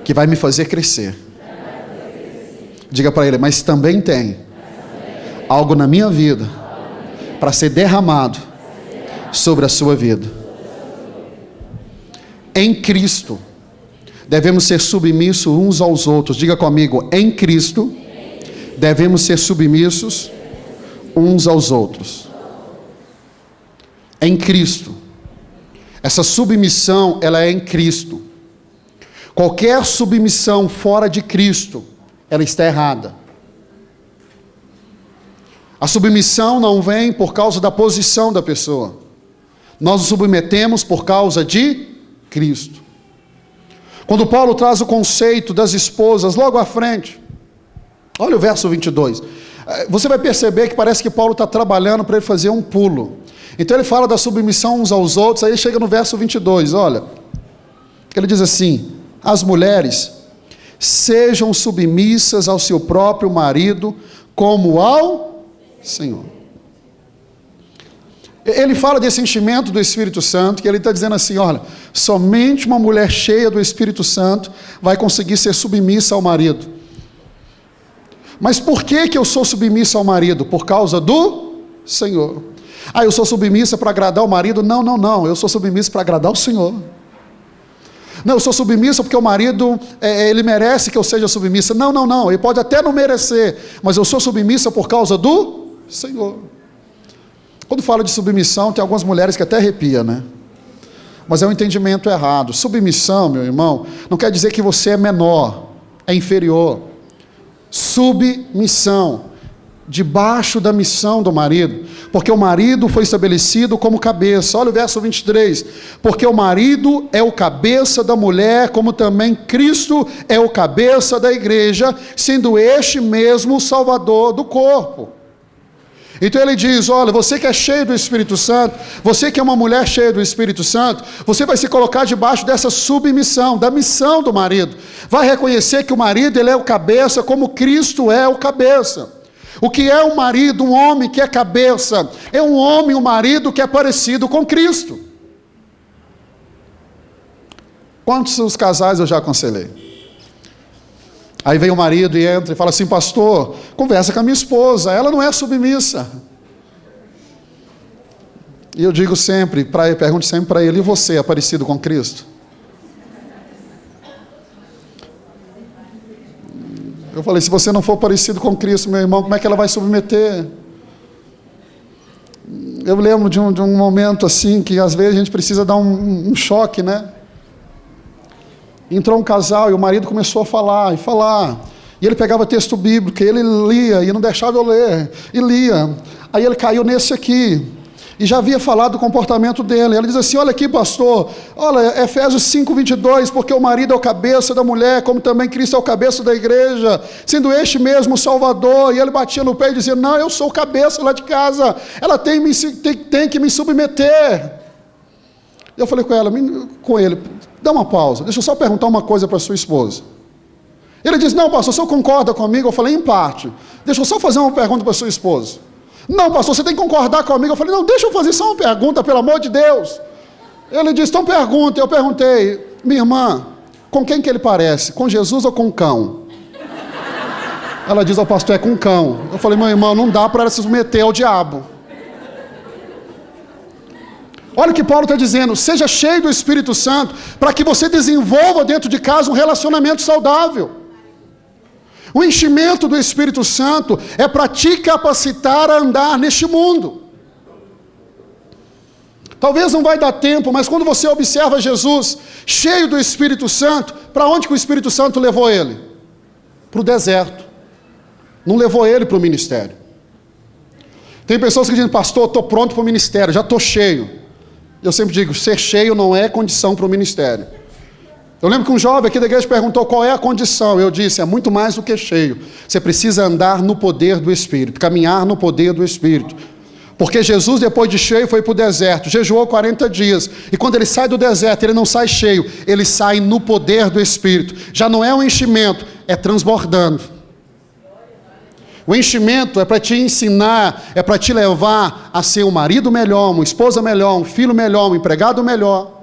que vai me fazer crescer. Diga para ele: mas também tem algo na minha vida, para ser derramado sobre a sua vida. Em Cristo, devemos ser submissos uns aos outros. Diga comigo: em Cristo, devemos ser submissos uns aos outros. Em Cristo. Essa submissão, ela é em Cristo. Qualquer submissão fora de Cristo, ela está errada. A submissão não vem por causa da posição da pessoa. Nós nos submetemos por causa de Cristo. Quando Paulo traz o conceito das esposas logo à frente, olha o verso 22. Você vai perceber que parece que Paulo está trabalhando para ele fazer um pulo. Então ele fala da submissão uns aos outros, aí ele chega no verso 22, olha. Ele diz assim: as mulheres sejam submissas ao seu próprio marido, como ao Senhor. Ele fala desse enchimento do Espírito Santo, que ele está dizendo assim: olha, somente uma mulher cheia do Espírito Santo vai conseguir ser submissa ao marido. Mas por que eu sou submissa ao marido? Por causa do Senhor. Eu sou submissa para agradar o marido? Não, eu sou submissa para agradar o Senhor. Não, eu sou submissa porque o marido, ele merece que eu seja submissa. Não, ele pode até não merecer, mas eu sou submissa por causa do Senhor. Quando fala de submissão, tem algumas mulheres que até arrepiam, né? Mas é um entendimento errado. Submissão, meu irmão, não quer dizer que você é menor, é inferior. Submissão, debaixo da missão do marido, porque o marido foi estabelecido como cabeça. Olha o verso 23, porque o marido é o cabeça da mulher, como também Cristo é o cabeça da igreja, sendo este mesmo o salvador do corpo. Então ele diz: olha, você que é cheio do Espírito Santo, você que é uma mulher cheia do Espírito Santo, você vai se colocar debaixo dessa submissão, da missão do marido. Vai reconhecer que o marido, ele é o cabeça, como Cristo é o cabeça. O que é um marido, um homem que é cabeça? É um homem, um marido que é parecido com Cristo. Quantos casais eu já aconselhei? Aí vem o marido e entra e fala assim: pastor, conversa com a minha esposa, ela não é submissa. E eu digo sempre, pergunto sempre para ele: e você é parecido com Cristo? Eu falei: se você não for parecido com Cristo, meu irmão, como é que ela vai submeter? Eu lembro de um momento assim, que às vezes a gente precisa dar um choque, né? Entrou um casal e o marido começou a falar, e ele pegava texto bíblico, e ele lia, e não deixava eu ler, e lia. Aí ele caiu nesse aqui, e já havia falado do comportamento dele. Ele diz assim: olha aqui, pastor, olha, Efésios 5:22, porque o marido é o cabeça da mulher, como também Cristo é o cabeça da igreja, sendo este mesmo o Salvador. E ele batia no pé e dizia: não, eu sou o cabeça lá de casa, ela tem que me submeter. Eu falei com ele: dá uma pausa, deixa eu só perguntar uma coisa para sua esposa. Ele diz: não, pastor, o senhor concorda comigo? Eu falei: em parte. Deixa eu só fazer uma pergunta para sua esposa. Não, pastor, você tem que concordar comigo. Eu falei: não, deixa eu fazer só uma pergunta, pelo amor de Deus. Ele disse: então pergunta. Eu perguntei: minha irmã, com quem que ele parece? Com Jesus ou com cão? Ela diz: ao pastor, é com cão. Eu falei: meu irmão, não dá para ela se submeter ao diabo. Olha o que Paulo está dizendo: seja cheio do Espírito Santo, para que você desenvolva dentro de casa um relacionamento saudável. O enchimento do Espírito Santo é para te capacitar a andar neste mundo. Talvez não vai dar tempo, mas quando você observa Jesus cheio do Espírito Santo, para onde que o Espírito Santo levou ele? Para o deserto. Não levou ele para o ministério. Tem pessoas que dizem, pastor, estou pronto para o ministério, já estou cheio. Eu sempre digo, ser cheio não é condição para o ministério. Eu lembro que um jovem aqui da igreja perguntou qual é a condição. Eu disse, é muito mais do que cheio. Você precisa andar no poder do Espírito, caminhar no poder do Espírito. Porque Jesus, depois de cheio, foi para o deserto, jejuou 40 dias. E quando ele sai do deserto, ele não sai cheio, ele sai no poder do Espírito. Já não é um enchimento, é transbordando. O enchimento é para te ensinar, é para te levar a ser um marido melhor, uma esposa melhor, um filho melhor, um empregado melhor.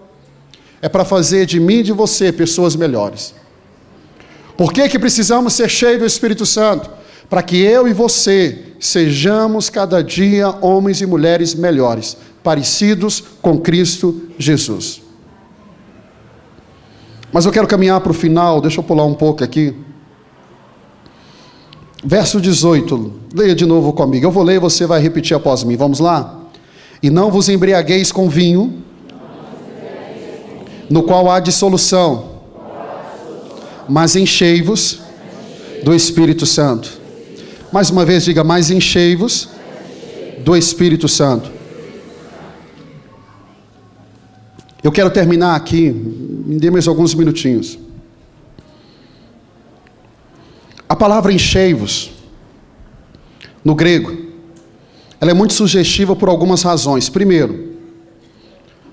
É para fazer de mim e de você pessoas melhores. Por que precisamos ser cheios do Espírito Santo? Para que eu e você sejamos cada dia homens e mulheres melhores, parecidos com Cristo Jesus. Mas eu quero caminhar para o final, deixa eu pular um pouco aqui. Verso 18, leia de novo comigo. Eu vou ler e você vai repetir após mim. Vamos lá? E não vos embriagueis com vinho, no qual há dissolução, mas enchei-vos do Espírito Santo. Mais uma vez diga, mas enchei-vos do Espírito Santo. Eu quero terminar aqui, me dê mais alguns minutinhos. A palavra enchei-vos, no grego, ela é muito sugestiva por algumas razões. Primeiro,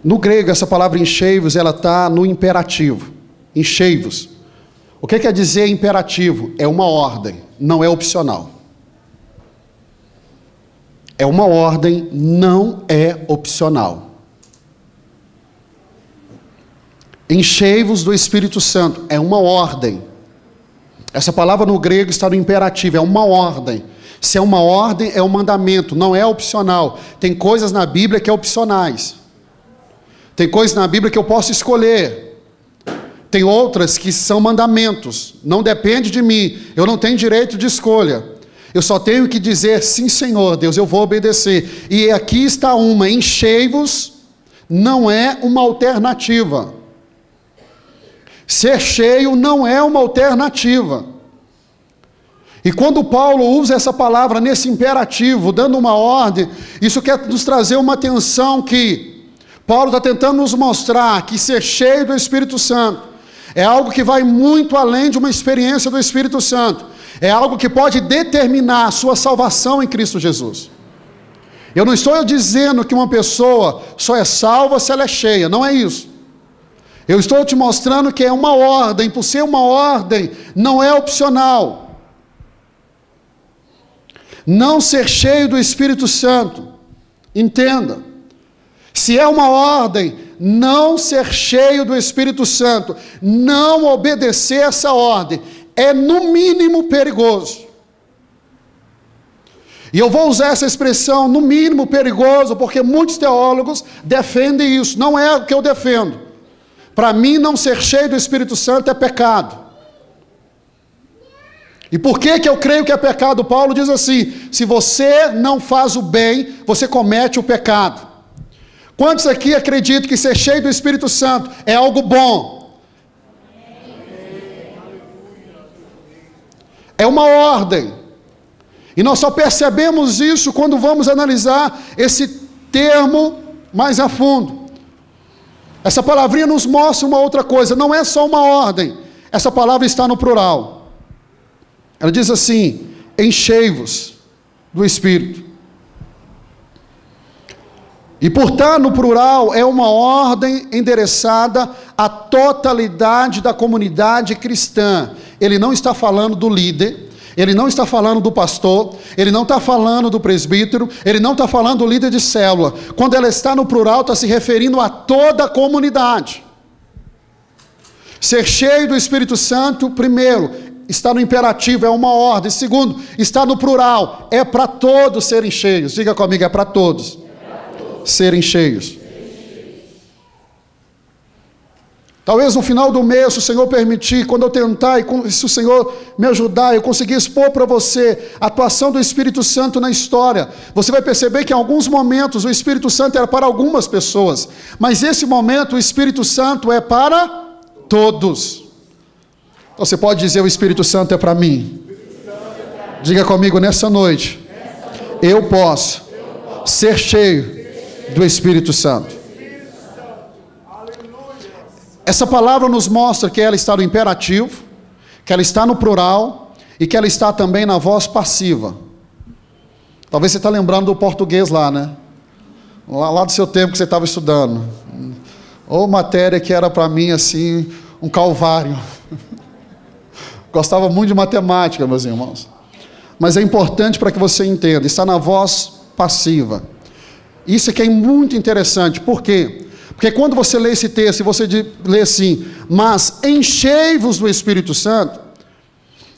no grego, essa palavra enchei-vos, ela está no imperativo. Enchei-vos. O que quer dizer imperativo? É uma ordem, não é opcional. É uma ordem, não é opcional. Enchei-vos do Espírito Santo, é uma ordem. Essa palavra no grego está no imperativo, é uma ordem. Se é uma ordem, é um mandamento, não é opcional. Tem coisas na Bíblia que é opcionais. Tem coisas na Bíblia que eu posso escolher. Tem outras que são mandamentos. Não depende de mim. Eu não tenho direito de escolha. Eu só tenho que dizer, sim, Senhor, Deus, eu vou obedecer. E aqui está uma, enchei-vos, não é uma alternativa. Ser cheio não é uma alternativa. E quando Paulo usa essa palavra nesse imperativo, dando uma ordem, isso quer nos trazer uma atenção que Paulo está tentando nos mostrar que ser cheio do Espírito Santo é algo que vai muito além de uma experiência do Espírito Santo. É algo que pode determinar a sua salvação em Cristo Jesus. Eu não estou dizendo que uma pessoa só é salva se ela é cheia, não é isso. Eu estou te mostrando que é uma ordem, por ser uma ordem, não é opcional. Não ser cheio do Espírito Santo, entenda, se é uma ordem, não ser cheio do Espírito Santo, não obedecer essa ordem, é no mínimo perigoso. E eu vou usar essa expressão, no mínimo perigoso, porque muitos teólogos defendem isso, não é o que eu defendo. Para mim, não ser cheio do Espírito Santo é pecado. E por que eu creio que é pecado? Paulo diz assim, se você não faz o bem, você comete o pecado. Quantos aqui acreditam que ser cheio do Espírito Santo é algo bom? É uma ordem. E nós só percebemos isso quando vamos analisar esse termo mais a fundo. Essa palavrinha nos mostra uma outra coisa, não é só uma ordem, essa palavra está no plural. Ela diz assim, enchei-vos do Espírito. E por estar no plural, é uma ordem endereçada à totalidade da comunidade cristã. Ele não está falando do líder, ele não está falando do pastor, ele não está falando do presbítero, ele não está falando do líder de célula. Quando ela está no plural, está se referindo a toda a comunidade. Ser cheio do Espírito Santo, primeiro, está no imperativo, é uma ordem. Segundo, está no plural, é para todos serem cheios. Diga comigo, é para todos serem cheios. Talvez no final do mês, se o Senhor permitir, quando eu tentar, e se o Senhor me ajudar, eu conseguir expor para você a atuação do Espírito Santo na história, você vai perceber que em alguns momentos o Espírito Santo era para algumas pessoas, mas esse momento o Espírito Santo é para todos. Então você pode dizer: o Espírito Santo é para mim. Diga comigo: nessa noite, eu posso ser cheio do Espírito Santo. Essa palavra nos mostra que ela está no imperativo, que ela está no plural e que ela está também na voz passiva. Talvez você está lembrando do português lá, né? Lá do seu tempo que você estava estudando. Ou matéria que era para mim assim, um calvário. Gostava muito de matemática, meus irmãos. Mas é importante para que você entenda, está na voz passiva. Isso aqui é muito interessante, por quê? Porque quando você lê esse texto e você lê assim: mas enchei-vos do Espírito Santo.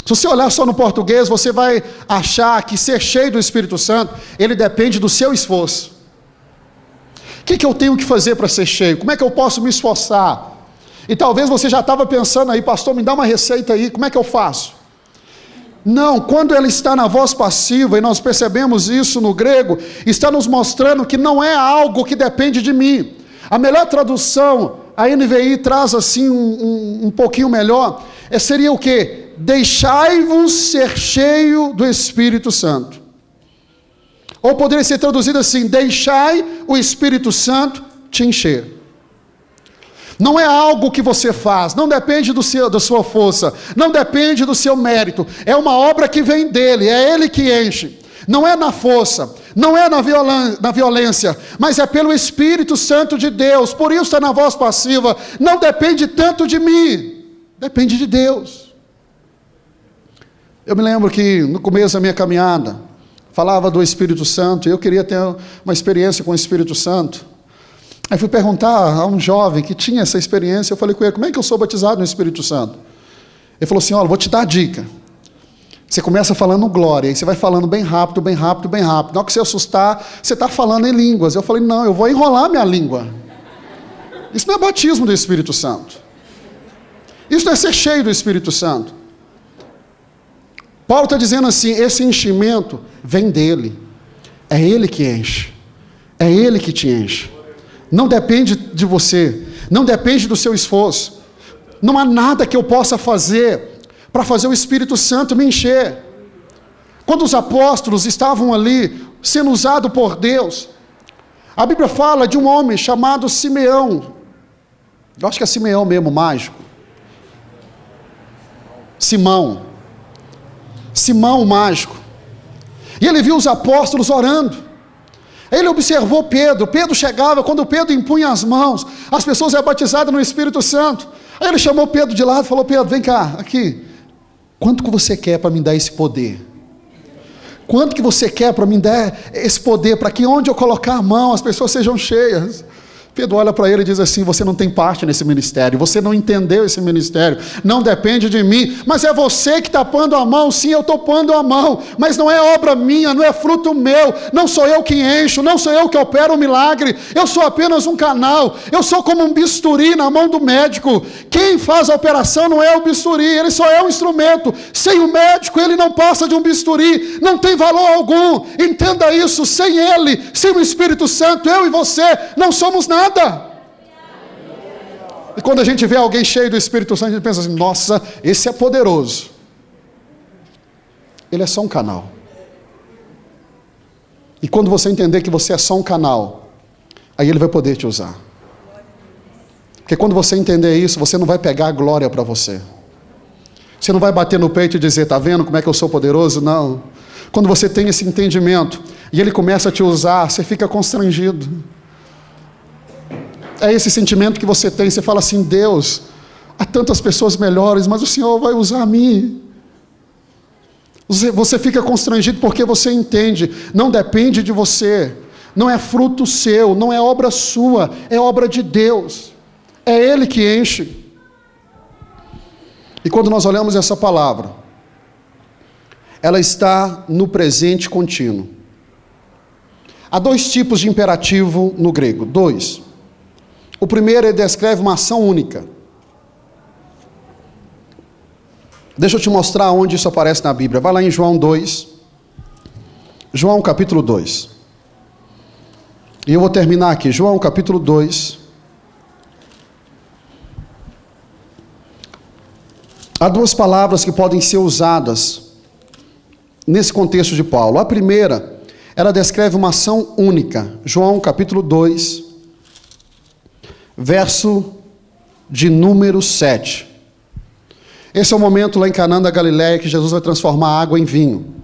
Se você olhar só no português, você vai achar que ser cheio do Espírito Santo, ele depende do seu esforço. O que eu tenho que fazer para ser cheio? Como é que eu posso me esforçar? E talvez você já estava pensando aí: pastor, me dá uma receita aí, como é que eu faço? Não, quando ela está na voz passiva, e nós percebemos isso no grego, está nos mostrando que não é algo que depende de mim. A melhor tradução, a NVI traz assim um pouquinho melhor, seria o quê? Deixai-vos ser cheio do Espírito Santo. Ou poderia ser traduzido assim: deixai o Espírito Santo te encher. Não é algo que você faz, não depende da sua força, não depende do seu mérito, é uma obra que vem dele, é ele que enche. Não é na força, não é na violência, mas é pelo Espírito Santo de Deus. Por isso está na voz passiva. Não depende tanto de mim, depende de Deus. Eu me lembro que no começo da minha caminhada, falava do Espírito Santo, e eu queria ter uma experiência com o Espírito Santo. Aí fui perguntar a um jovem que tinha essa experiência. Eu falei com ele: como é que eu sou batizado no Espírito Santo? Ele falou assim: olha, vou te dar a dica. Você começa falando glória, aí você vai falando bem rápido, bem rápido, bem rápido. Na hora que você assustar, você está falando em línguas. Eu falei: não, eu vou enrolar minha língua. Isso não é batismo do Espírito Santo. Isso não é ser cheio do Espírito Santo. Paulo está dizendo assim: esse enchimento vem dele. É ele que enche. É ele que te enche. Não depende de você. Não depende do seu esforço. Não há nada que eu possa fazer para fazer o Espírito Santo me encher. Quando os apóstolos estavam ali sendo usados por Deus, a Bíblia fala de um homem chamado Simeão. Eu acho que é Simeão mesmo, mágico. Simão o mágico. E ele viu os apóstolos orando. Ele observou Pedro. Pedro chegava, quando Pedro impunha as mãos, as pessoas eram batizadas no Espírito Santo. Aí ele chamou Pedro de lado e falou: Pedro, vem cá, aqui. Quanto que você quer para me dar esse poder? Quanto que você quer para me dar esse poder, para que onde eu colocar a mão, as pessoas sejam cheias? Pedro olha para ele e diz assim: você não tem parte nesse ministério, você não entendeu esse ministério, não depende de mim, mas é você que está pondo a mão. Sim, eu estou pondo a mão, mas não é obra minha, não é fruto meu, não sou eu que encho, não sou eu que opero o milagre, eu sou apenas um canal, eu sou como um bisturi na mão do médico. Quem faz a operação não é o bisturi, ele só é um instrumento. Sem o médico ele não passa de um bisturi, não tem valor algum. Entenda isso: sem ele, sem o Espírito Santo, eu e você não somos nada. E quando a gente vê alguém cheio do Espírito Santo, a gente pensa assim: nossa, esse é poderoso. Ele é só um canal. E quando você entender que você é só um canal, aí ele vai poder te usar. Porque quando você entender isso, você não vai pegar a glória para você. Você não vai bater no peito e dizer: está vendo como é que eu sou poderoso? Não. Quando você tem esse entendimento e ele começa a te usar, você fica constrangido. É esse sentimento que você tem. Você fala assim: Deus, há tantas pessoas melhores, mas o Senhor vai usar a mim. Você fica constrangido porque você entende, não depende de você, não é fruto seu, não é obra sua, é obra de Deus. É Ele que enche. E quando nós olhamos essa palavra, ela está no presente contínuo. Há dois tipos de imperativo no grego, dois. O primeiro, ele descreve uma ação única. Deixa eu te mostrar onde isso aparece na Bíblia. Vai lá em João 2. João capítulo 2. E eu vou terminar aqui. João capítulo 2. Há duas palavras que podem ser usadas nesse contexto de Paulo. A primeira, ela descreve uma ação única. João capítulo 2, verso de número 7. Esse é o momento lá em Canaã da Galileia que Jesus vai transformar água em vinho.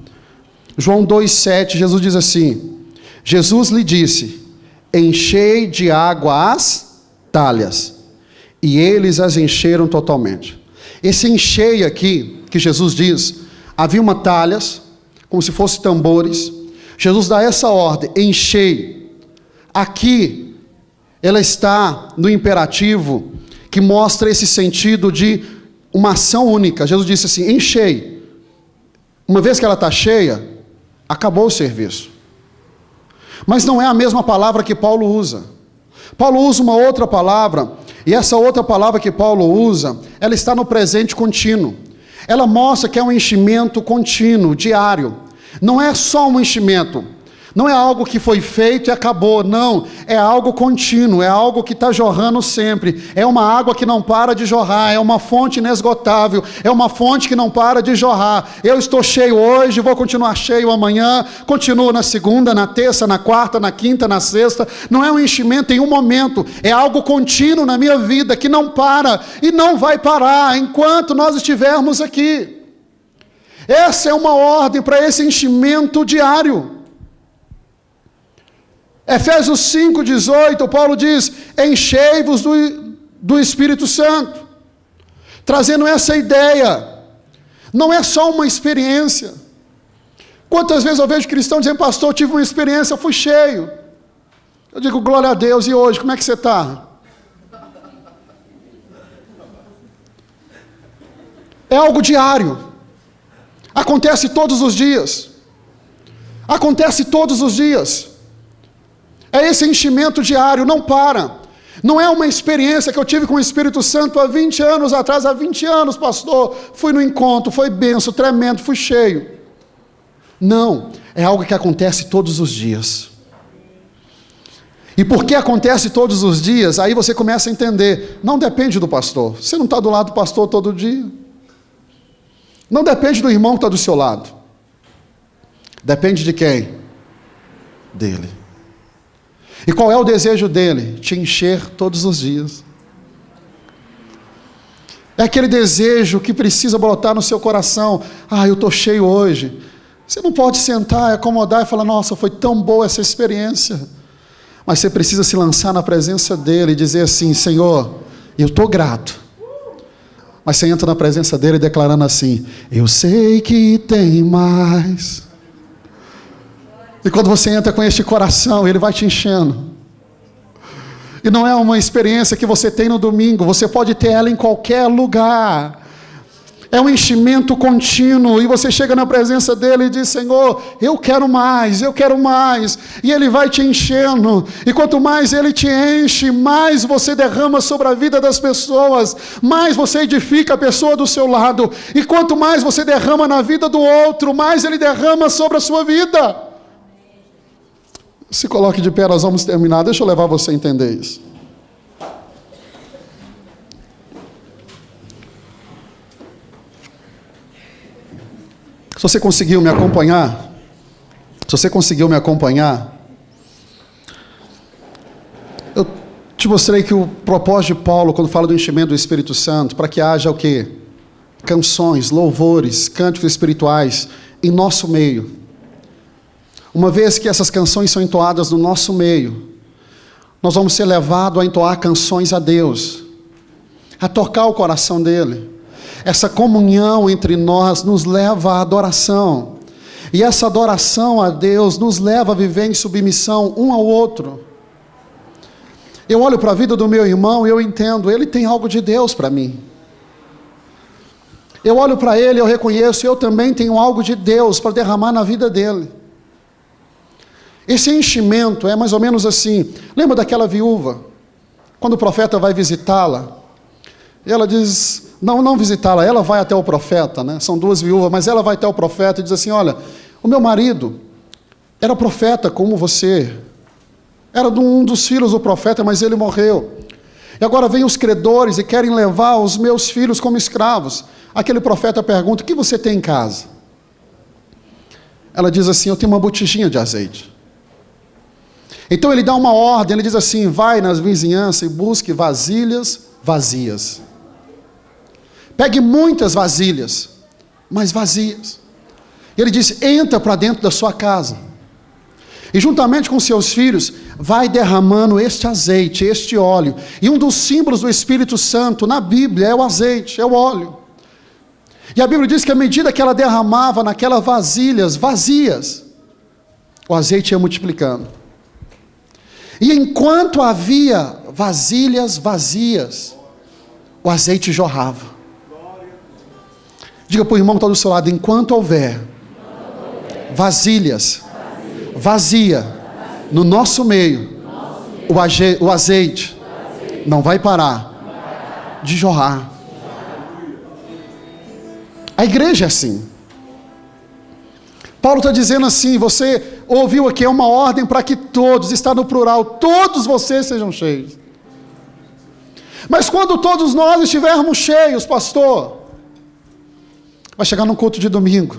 João 2,7, Jesus diz assim: Jesus lhe disse: enchei de água as talhas. E eles as encheram totalmente. Esse enchei aqui, que Jesus diz, havia uma talhas, como se fossem tambores. Jesus dá essa ordem: enchei. Aqui, ela está no imperativo, que mostra esse sentido de uma ação única. Jesus disse assim: enchei. Uma vez que ela está cheia, acabou o serviço. Mas não é a mesma palavra que Paulo usa. Paulo usa uma outra palavra, e essa outra palavra que Paulo usa, ela está no presente contínuo. Ela mostra que é um enchimento contínuo, diário. Não é só um enchimento. Não é algo que foi feito e acabou, não. É algo contínuo, é algo que está jorrando sempre. É uma água que não para de jorrar, é uma fonte inesgotável, é uma fonte que não para de jorrar. Eu estou cheio hoje, vou continuar cheio amanhã, continuo na segunda, na terça, na quarta, na quinta, na sexta. Não é um enchimento em um momento, é algo contínuo na minha vida, que não para e não vai parar enquanto nós estivermos aqui. Essa é uma ordem para esse enchimento diário. Efésios 5,18, Paulo diz: enchei-vos do Espírito Santo, trazendo essa ideia. Não é só uma experiência. Quantas vezes eu vejo cristão dizendo: pastor, eu tive uma experiência, eu fui cheio. Eu digo: glória a Deus. E hoje, como é que você está? É algo diário. Acontece todos os dias. Acontece todos os dias. É esse enchimento diário, não para. Não é uma experiência que eu tive com o Espírito Santo há 20 anos atrás. Há 20 anos, pastor, fui no encontro, foi benção, tremendo, fui cheio. Não, é algo que acontece todos os dias. E porque acontece todos os dias, aí você começa a entender. Não depende do pastor. Você não está do lado do pastor todo dia. Não depende do irmão que está do seu lado. Depende de quem? Dele. E qual é o desejo dele? Te encher todos os dias. É aquele desejo que precisa brotar no seu coração. Ah, eu estou cheio hoje. Você não pode sentar, acomodar e falar: nossa, foi tão boa essa experiência. Mas você precisa se lançar na presença dele e dizer assim: Senhor, eu estou grato. Mas você entra na presença dele declarando assim: eu sei que tem mais. E quando você entra com este coração, ele vai te enchendo. E não é uma experiência que você tem no domingo, você pode ter ela em qualquer lugar. É um enchimento contínuo, e você chega na presença dele e diz: Senhor, eu quero mais, eu quero mais. E ele vai te enchendo, e quanto mais ele te enche, mais você derrama sobre a vida das pessoas, mais você edifica a pessoa do seu lado, e quanto mais você derrama na vida do outro, mais ele derrama sobre a sua vida. Se coloque de pé, nós vamos terminar. Deixa eu levar você a entender isso. Se você conseguiu me acompanhar, eu te mostrei que o propósito de Paulo, quando fala do enchimento do Espírito Santo, para que haja o quê? Canções, louvores, cânticos espirituais em nosso meio. Uma vez que essas canções são entoadas no nosso meio, nós vamos ser levados a entoar canções a Deus, a tocar o coração dele. Essa comunhão entre nós nos leva à adoração, e essa adoração a Deus nos leva a viver em submissão um ao outro. Eu olho para a vida do meu irmão e eu entendo, ele tem algo de Deus para mim. Eu olho para ele e eu reconheço, eu também tenho algo de Deus para derramar na vida dele. Esse enchimento é mais ou menos assim. Lembra daquela viúva? Quando o profeta vai visitá-la, ela diz: não visitá-la, ela vai até o profeta, né? São duas viúvas, mas ela vai até o profeta e diz assim: olha, o meu marido era profeta como você, era um dos filhos do profeta, mas ele morreu. E agora vem os credores e querem levar os meus filhos como escravos. Aquele profeta pergunta: o que você tem em casa? Ela diz assim: eu tenho uma botijinha de azeite. Então ele dá uma ordem, ele diz assim: vai nas vizinhanças e busque vasilhas vazias. Pegue muitas vasilhas, mas vazias. E ele diz: entra para dentro da sua casa. E juntamente com seus filhos, vai derramando este azeite, este óleo. E um dos símbolos do Espírito Santo na Bíblia é o azeite, é o óleo. E a Bíblia diz que à medida que ela derramava naquelas vasilhas vazias, o azeite ia multiplicando. E enquanto havia vasilhas vazias, o azeite jorrava. Diga para o irmão que está do seu lado: enquanto houver vasilhas vazias no nosso meio, o azeite não vai parar de jorrar. A igreja é assim. Paulo está dizendo assim: você ouviu aqui, é uma ordem para que todos, está no plural, todos vocês sejam cheios. Mas quando todos nós estivermos cheios, pastor, vai chegar num culto de domingo,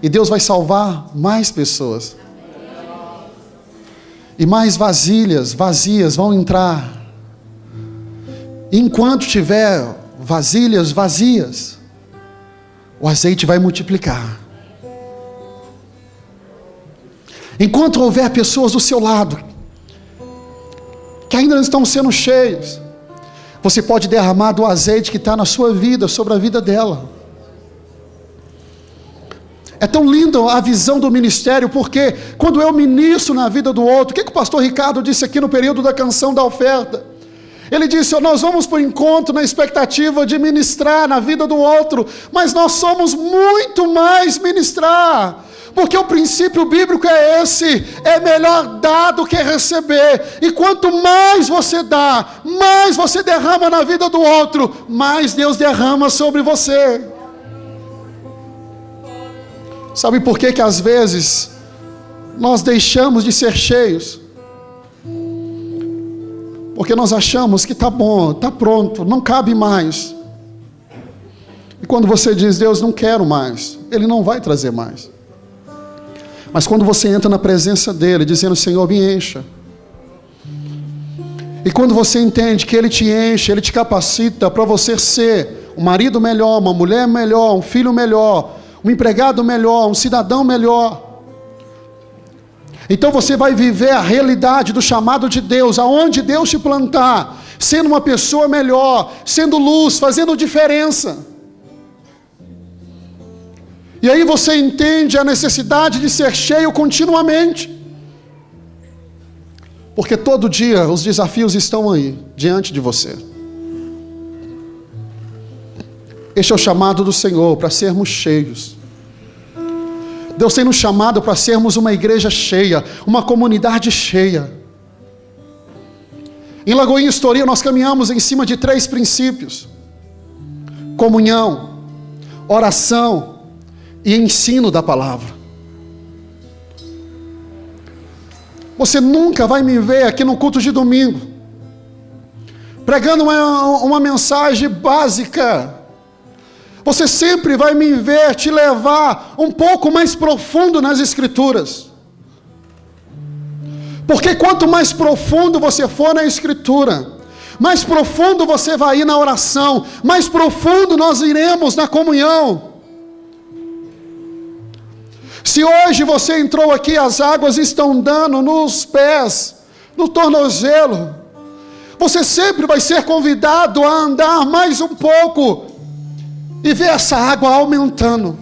e Deus vai salvar mais pessoas. E mais vasilhas vazias vão entrar. E enquanto tiver vasilhas vazias, o azeite vai multiplicar. Enquanto houver pessoas do seu lado que ainda não estão sendo cheios, você pode derramar do azeite que está na sua vida sobre a vida dela. É tão linda a visão do ministério, porque quando eu ministro na vida do outro, o que o pastor Ricardo disse aqui no período da canção da oferta? Ele disse: nós vamos para o encontro na expectativa de ministrar na vida do outro, mas nós somos muito mais ministrar, porque o princípio bíblico é esse: é melhor dar do que receber. E quanto mais você dá, mais você derrama na vida do outro, mais Deus derrama sobre você. Sabe por que às vezes nós deixamos de ser cheios? Porque nós achamos que está bom, está pronto, não cabe mais. E quando você diz: Deus, não quero mais, Ele não vai trazer mais. Mas quando você entra na presença dEle, dizendo: Senhor, me encha. E quando você entende que Ele te enche, Ele te capacita para você ser um marido melhor, uma mulher melhor, um filho melhor, um empregado melhor, um cidadão melhor. Então você vai viver a realidade do chamado de Deus, aonde Deus te plantar, sendo uma pessoa melhor, sendo luz, fazendo diferença. E aí você entende a necessidade de ser cheio continuamente, porque todo dia os desafios estão aí, diante de você. Este é o chamado do Senhor, para sermos cheios. Deus tem nos chamado para sermos uma igreja cheia, uma comunidade cheia. Em Lagoinha Estoril nós caminhamos em cima de 3 princípios: comunhão, oração e ensino da palavra. Você nunca vai me ver aqui no culto de domingo pregando uma mensagem básica. Você sempre vai me ver te levar um pouco mais profundo nas Escrituras. Porque quanto mais profundo você for na Escritura, mais profundo você vai ir na oração, mais profundo nós iremos na comunhão. Se hoje você entrou aqui, as águas estão dando nos pés, no tornozelo, você sempre vai ser convidado a andar mais um pouco e ver essa água aumentando.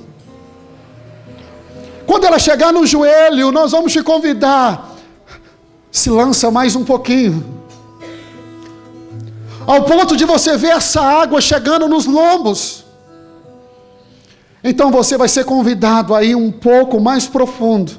Quando ela chegar no joelho, nós vamos te convidar: se lança mais um pouquinho, ao ponto de você ver essa água chegando nos lombos. Então você vai ser convidado a ir um pouco mais profundo,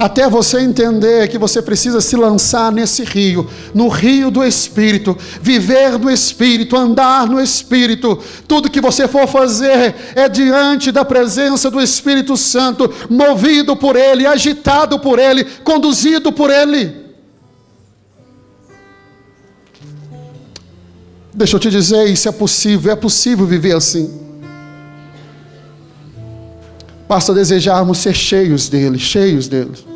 até você entender que você precisa se lançar nesse rio, no rio do Espírito, viver no Espírito, andar no Espírito. Tudo que você for fazer é diante da presença do Espírito Santo, movido por Ele, agitado por Ele, conduzido por Ele. Deixa eu te dizer, isso é possível viver assim. Basta desejarmos ser cheios dEle, cheios dEle.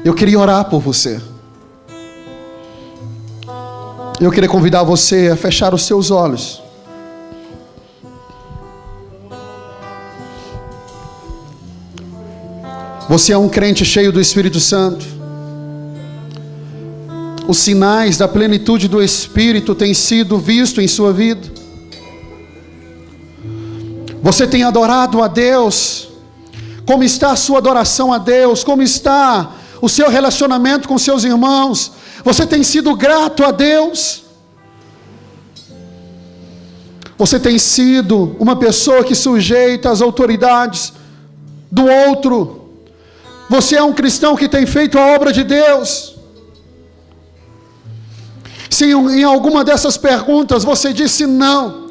Eu queria orar por você. Eu queria convidar você a fechar os seus olhos. Você é um crente cheio do Espírito Santo. Os sinais da plenitude do Espírito têm sido vistos em sua vida. Você tem adorado a Deus? Como está a sua adoração a Deus? Como está o seu relacionamento com seus irmãos? Você tem sido grato a Deus? Você tem sido uma pessoa que sujeita as autoridades do outro? Você é um cristão que tem feito a obra de Deus? Se em alguma dessas perguntas você disse não,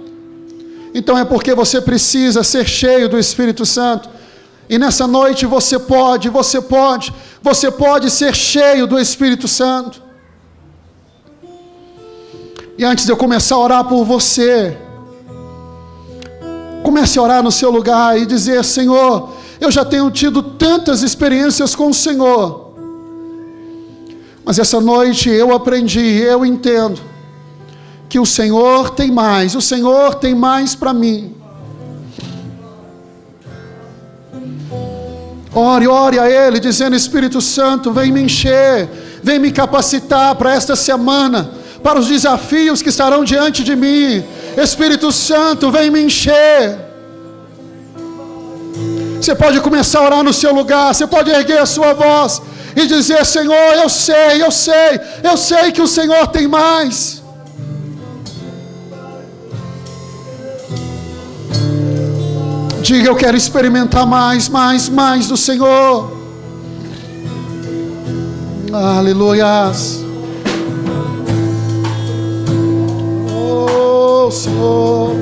então é porque você precisa ser cheio do Espírito Santo. E nessa noite você pode ser cheio do Espírito Santo. E antes de eu começar a orar por você, comece a orar no seu lugar e dizer: Senhor, eu já tenho tido tantas experiências com o Senhor, mas essa noite eu aprendi, eu entendo que o Senhor tem mais para mim. Ore a Ele, dizendo: Espírito Santo, vem me encher, vem me capacitar para esta semana, para os desafios que estarão diante de mim. Espírito Santo, vem me encher. Você pode começar a orar no seu lugar, você pode erguer a sua voz e dizer: Senhor, eu sei que o Senhor tem mais. Diga: eu quero experimentar mais do Senhor. Aleluias. Oh, Senhor.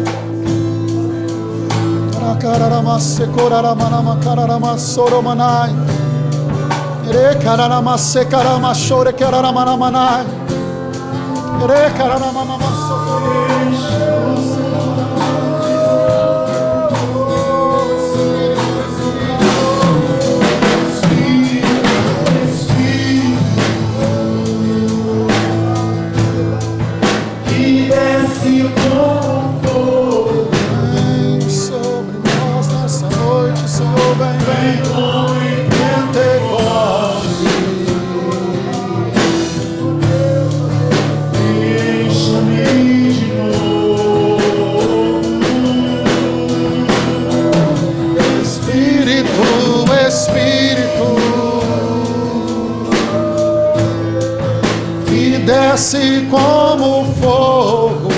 Desce como fogo,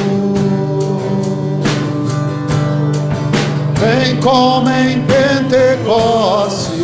vem como em Pentecostes,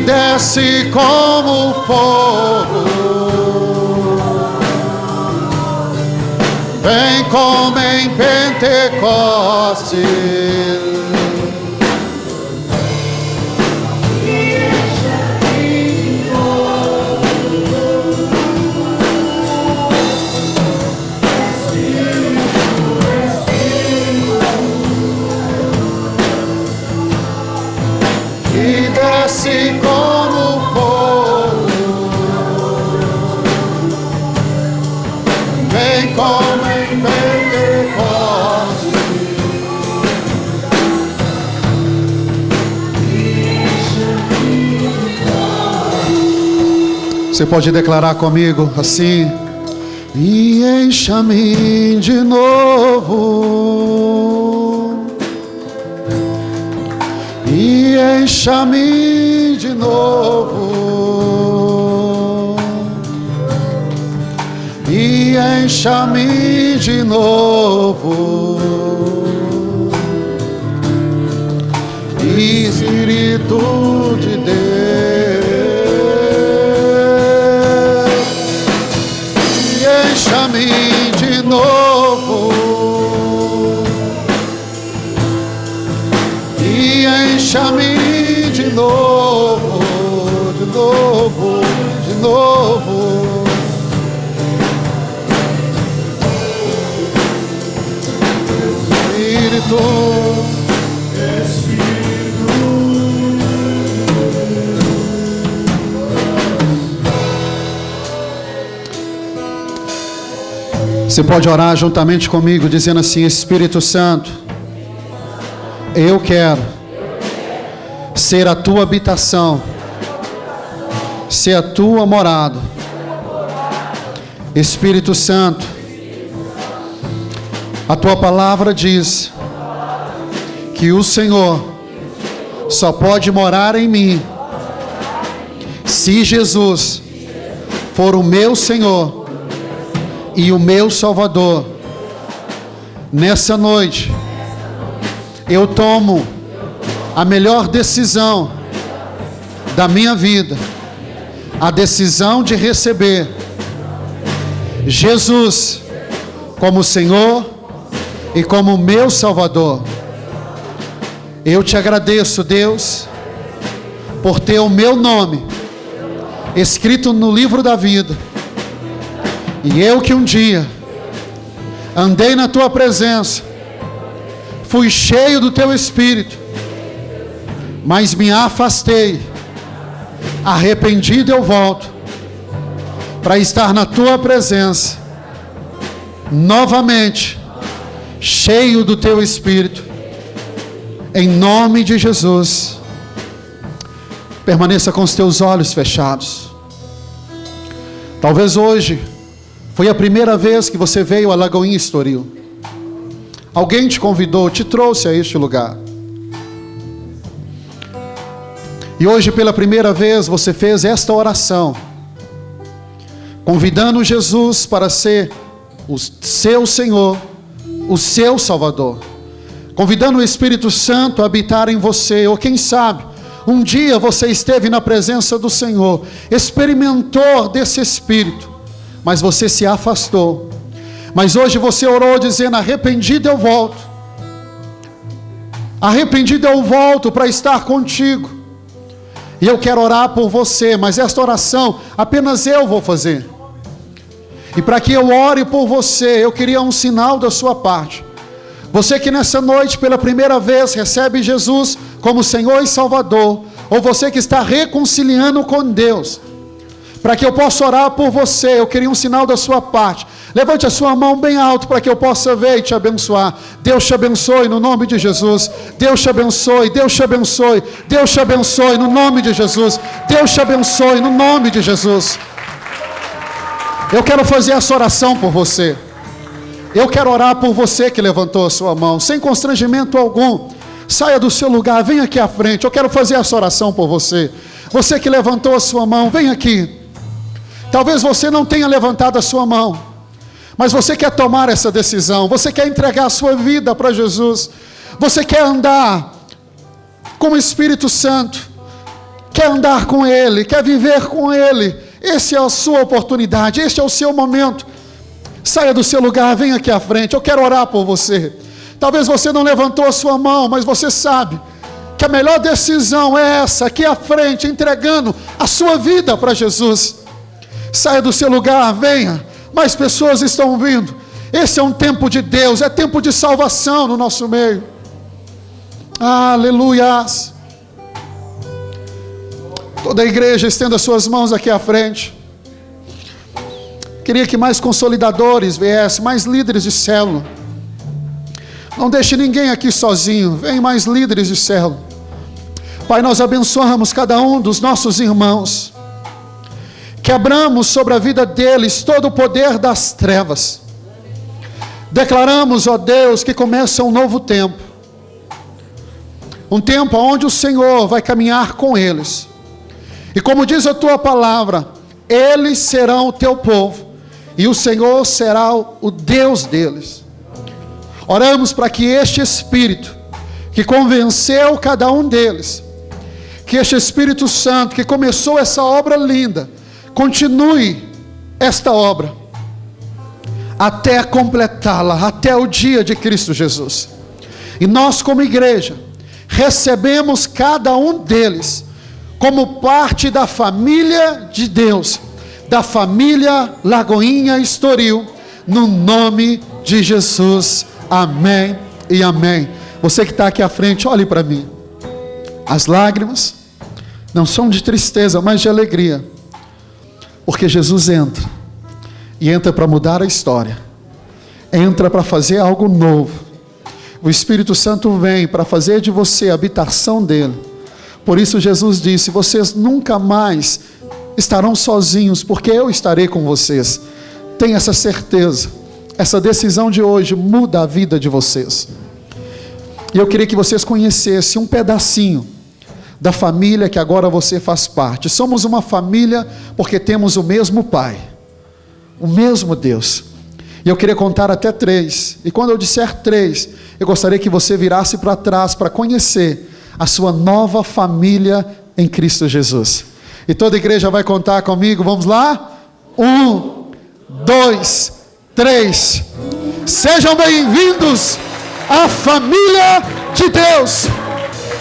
desce como fogo, vem como em Pentecostes, e desce como fogo, vem como em Pentecostes. Você pode declarar comigo assim: e encha-me de novo, e encha-me de novo, e encha-me de novo, Espírito de Deus, e encha-me de novo, e encha-me de novo, de novo, de novo. Espírito, você pode orar juntamente comigo, dizendo assim: Espírito Santo, eu quero ser a tua habitação, ser a tua morada. Espírito Santo, a tua palavra diz que o Senhor só pode morar em mim se Jesus for o meu Senhor e o meu Salvador. Nessa noite eu tomo a melhor decisão da minha vida, a decisão de receber Jesus como Senhor e como meu Salvador. Eu te agradeço, Deus, por ter o meu nome escrito no livro da vida. E eu que um dia andei na tua presença, fui cheio do teu Espírito, mas me afastei. Arrependido eu volto para estar na tua presença novamente, cheio do teu Espírito, em nome de Jesus. Permaneça com os teus olhos fechados. Talvez hoje foi a primeira vez que você veio a Lagoinha Estoril. Alguém te convidou, te trouxe a este lugar. E hoje pela primeira vez você fez esta oração, convidando Jesus para ser o seu Senhor, o seu Salvador, convidando o Espírito Santo a habitar em você. Ou quem sabe, um dia você esteve na presença do Senhor, experimentou desse Espírito, mas você se afastou. Mas hoje você orou dizendo: arrependido eu volto, arrependido eu volto para estar contigo. E eu quero orar por você, mas esta oração apenas eu vou fazer. E para que eu ore por você, eu queria um sinal da sua parte. Você que nessa noite pela primeira vez recebe Jesus como Senhor e Salvador, ou você que está reconciliando com Deus, para que eu possa orar por você, eu queria um sinal da sua parte. Levante a sua mão bem alto para que eu possa ver e te abençoar. Deus te abençoe no nome de Jesus. Deus te abençoe, Deus te abençoe, Deus te abençoe no nome de Jesus. Deus te abençoe no nome de Jesus. Eu quero fazer essa oração por você. Eu quero orar por você que levantou a sua mão, sem constrangimento algum. Saia do seu lugar, vem aqui à frente. Eu quero fazer essa oração por você. Você que levantou a sua mão, vem aqui. Talvez você não tenha levantado a sua mão, mas você quer tomar essa decisão. Você quer entregar a sua vida para Jesus. Você quer andar com o Espírito Santo. quer andar com Ele, quer viver com Ele, essa é a sua oportunidade, este é o seu momento. Saia do seu lugar, venha aqui à frente, eu quero orar por você. Talvez você não levantou a sua mão, mas você sabe que a melhor decisão é essa, aqui à frente, entregando a sua vida para Jesus. Saia do seu lugar, venha, mais pessoas estão vindo. Esse é um tempo de Deus, é tempo de salvação no nosso meio. Aleluias. Toda a igreja estenda suas mãos aqui à frente. Queria que mais consolidadores viessem, mais líderes de célula. Não deixe ninguém aqui sozinho, vem mais líderes de célula. Pai, nós abençoamos cada um dos nossos irmãos. Quebramos sobre a vida deles todo o poder das trevas. Declaramos, ó Deus, que começa um novo tempo. Um tempo onde o Senhor vai caminhar com eles. E como diz a tua palavra, eles serão o teu povo, e o Senhor será o Deus deles. Oramos para que este Espírito, que convenceu cada um deles, que este Espírito Santo, que começou essa obra linda, continue esta obra, até completá-la, até o dia de Cristo Jesus. E nós como igreja, recebemos cada um deles, como parte da família de Deus, da família Lagoinha Estoril, no nome de Jesus, amém e amém. Você que está aqui à frente, olhe para mim. As lágrimas não são de tristeza, mas de alegria, porque Jesus entra, e entra para mudar a história, entra para fazer algo novo. O Espírito Santo vem para fazer de você a habitação dele. Por isso Jesus disse: vocês nunca mais estarão sozinhos, porque eu estarei com vocês. Tenha essa certeza. Essa decisão de hoje muda a vida de vocês. E eu queria que vocês conhecessem um pedacinho da família que agora você faz parte. Somos uma família porque temos o mesmo Pai, o mesmo Deus. E eu queria contar até 3. E quando eu disser 3, eu gostaria que você virasse para trás para conhecer a sua nova família em Cristo Jesus. E toda a igreja vai contar comigo. Vamos lá? 1, 2, 3. Sejam bem-vindos à família de Deus.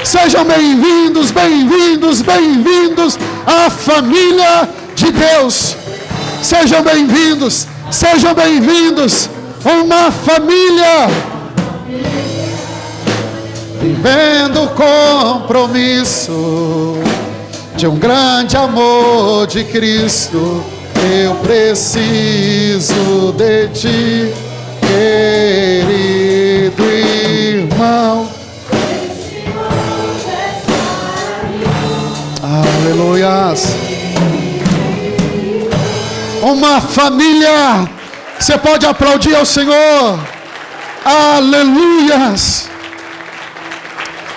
Sejam bem-vindos, bem-vindos, bem-vindos à família de Deus. Sejam bem-vindos, sejam bem-vindos. Uma família vivendo o compromisso de um grande amor de Cristo. Eu preciso de ti, querido irmão. Aleluias. Uma família. Você pode aplaudir ao Senhor. Aleluias.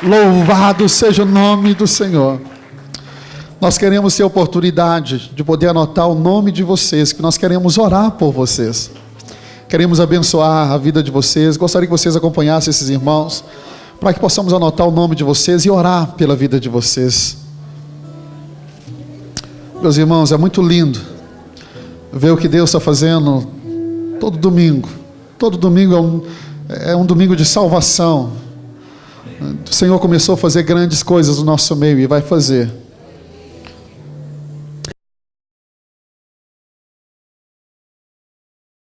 Louvado seja o nome do Senhor. Nós queremos ter a oportunidade de poder anotar o nome de vocês, que nós queremos orar por vocês. Queremos abençoar a vida de vocês. Gostaria que vocês acompanhassem esses irmãos, para que possamos anotar o nome de vocês e orar pela vida de vocês. Meus irmãos, é muito lindo ver o que Deus está fazendo todo domingo. Todo domingo é um domingo de salvação. O Senhor começou a fazer grandes coisas no nosso meio e vai fazer.